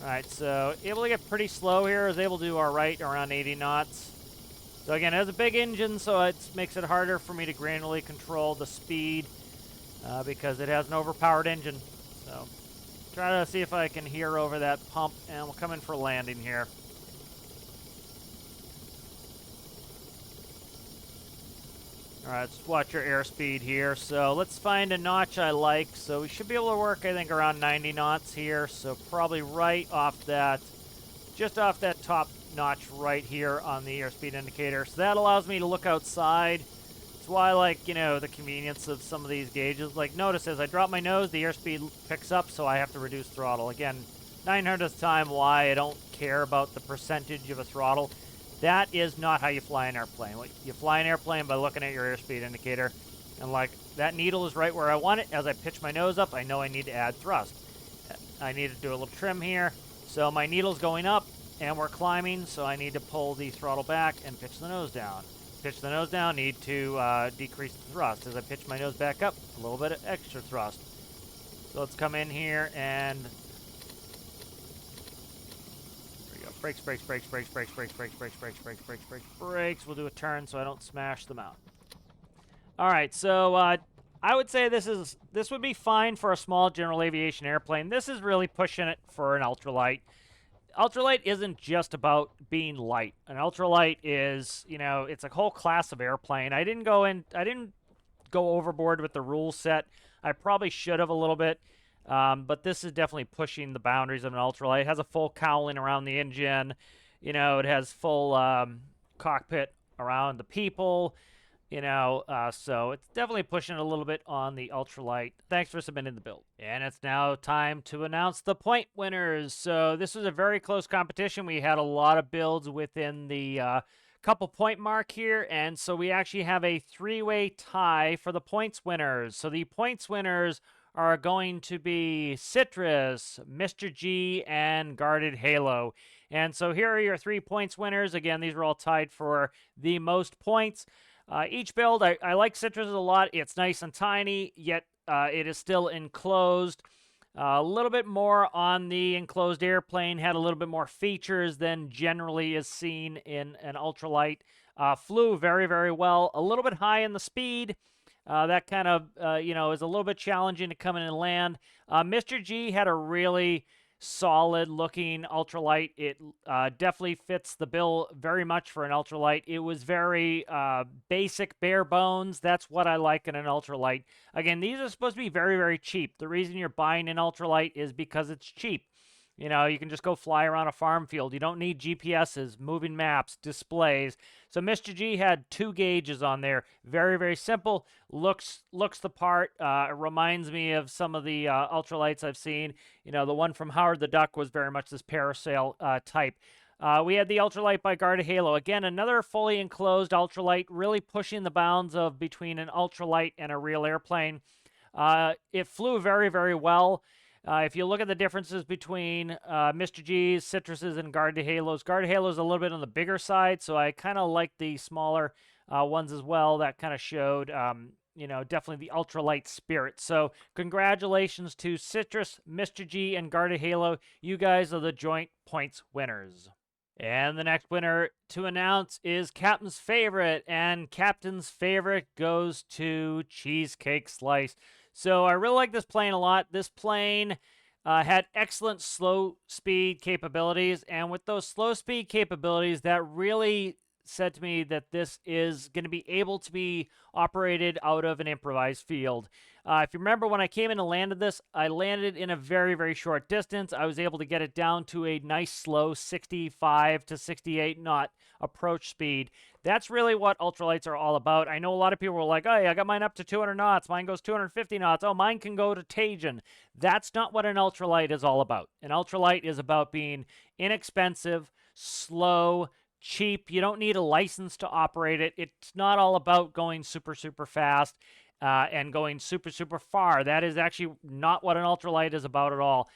All right, so able to get pretty slow here. I was able to do all right around 80 knots. So again, it has a big engine, so it makes it harder for me to granularly control the speed because it has an overpowered engine. So try to see if I can hear over that pump, and we'll come in for landing here. All right, let's watch your airspeed here. So let's find a notch I like. So we should be able to work, I think, around 90 knots here. So probably right off that, just off that top notch right here on the airspeed indicator. So that allows me to look outside. That's why I like, you know, the convenience of some of these gauges. Like, notice as I drop my nose, the airspeed picks up, so I have to reduce throttle. Again, 900th time why I don't care about the percentage of a throttle. That is not how you fly an airplane. You fly an airplane by looking at your airspeed indicator. And like, that needle is right where I want it. As I pitch my nose up, I know I need to add thrust. I need to do a little trim here. So my needle's going up, and we're climbing, so I need to pull the throttle back and pitch the nose down. Pitch the nose down, need to decrease the thrust. As I pitch my nose back up, a little bit of extra thrust. So let's come in here and... Brakes, brakes, brakes, brakes, brakes, brakes, brakes, brakes, brakes, brakes, brakes, brakes, brakes. We'll do a turn so I don't smash them out. All right, so I would say this would be fine for a small general aviation airplane. This is really pushing it for an ultralight. Ultralight isn't just about being light. An ultralight is, you know, it's a whole class of airplane. I didn't go overboard with the rule set. I probably should have a little bit. But this is definitely pushing the boundaries of an ultralight. It has a full cowling around the engine. You know, it has full cockpit around the people. You know, so it's definitely pushing it a little bit on the ultralight. Thanks for submitting the build. And it's now time to announce the point winners. So this was a very close competition. We had a lot of builds within the couple point mark here. And so we actually have a three-way tie for the points winners. So the points winners are going to be Citrus, Mr.G, and Guarded Halo. And so here are your 3 points winners. Again, these are all tied for the most points. Each build, I like Citrus a lot. It's nice and tiny, yet it is still enclosed. A little bit more on the enclosed airplane, had a little bit more features than generally is seen in an ultralight. Flew very, very well. A little bit high in the speed. That kind of, is a little bit challenging to come in and land. Mr.G had a really solid-looking ultralight. It definitely fits the bill very much for an ultralight. It was very basic, bare bones. That's what I like in an ultralight. Again, these are supposed to be very, very cheap. The reason you're buying an ultralight is because it's cheap. You know, you can just go fly around a farm field. You don't need GPSs, moving maps, displays. So Mr.G had 2 gauges on there. Very, very simple. Looks the part. It reminds me of some of the ultralights I've seen. You know, the one from Howard the Duck was very much this parasail type. We had the Ultralight by Guarded Halo. Again, another fully enclosed ultralight, really pushing the bounds of between an ultralight and a real airplane. It flew very, very well. If you look at the differences between Mr.G's, Citrus's, and Guarded Halos, Guarded Halos a little bit on the bigger side, so I kind of like the smaller ones as well. That kind of showed, definitely the ultralight spirit. So congratulations to Citrus, Mr.G, and Guarded Halo. You guys are the joint points winners. And the next winner to announce is Captain's Favorite, and Captain's Favorite goes to Cheesecake Slice. So I really like this plane a lot. This plane had excellent slow speed capabilities, and with those slow speed capabilities, that really said to me that this is going to be able to be operated out of an improvised field. If you remember, when I came in and landed this, I landed in a very, very short distance. I was able to get it down to a nice slow 65 to 68 knot approach speed. That's really what ultralights are all about. I know a lot of people were like, oh, I got mine up to 200 knots. Mine goes 250 knots. Oh, mine can go to Tajin. That's not what an ultralight is all about. An ultralight is about being inexpensive, slow, cheap. You don't need a license to operate it. It's not all about going super, super fast and going super, super far. That is actually not what an ultralight is about at all.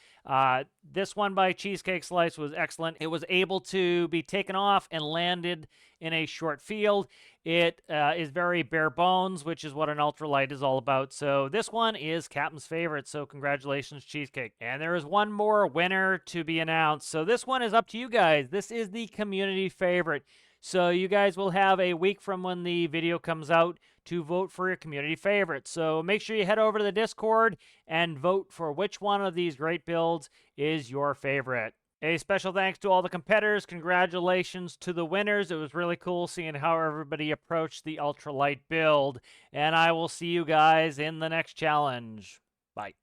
This one by Cheesecake Slice was excellent. It was able to be taken off and landed in a short field. It is very bare bones, which is what an ultralight is all about. So this one is Captain's Favorite. So congratulations, Cheesecake. And there is one more winner to be announced. So this one is up to you guys. This is the community favorite. So you guys will have a week from when the video comes out to vote for your community favorite. So make sure you head over to the Discord and vote for which one of these great builds is your favorite. A special thanks to all the competitors. Congratulations to the winners. It was really cool seeing how everybody approached the ultralight build. And I will see you guys in the next challenge. Bye.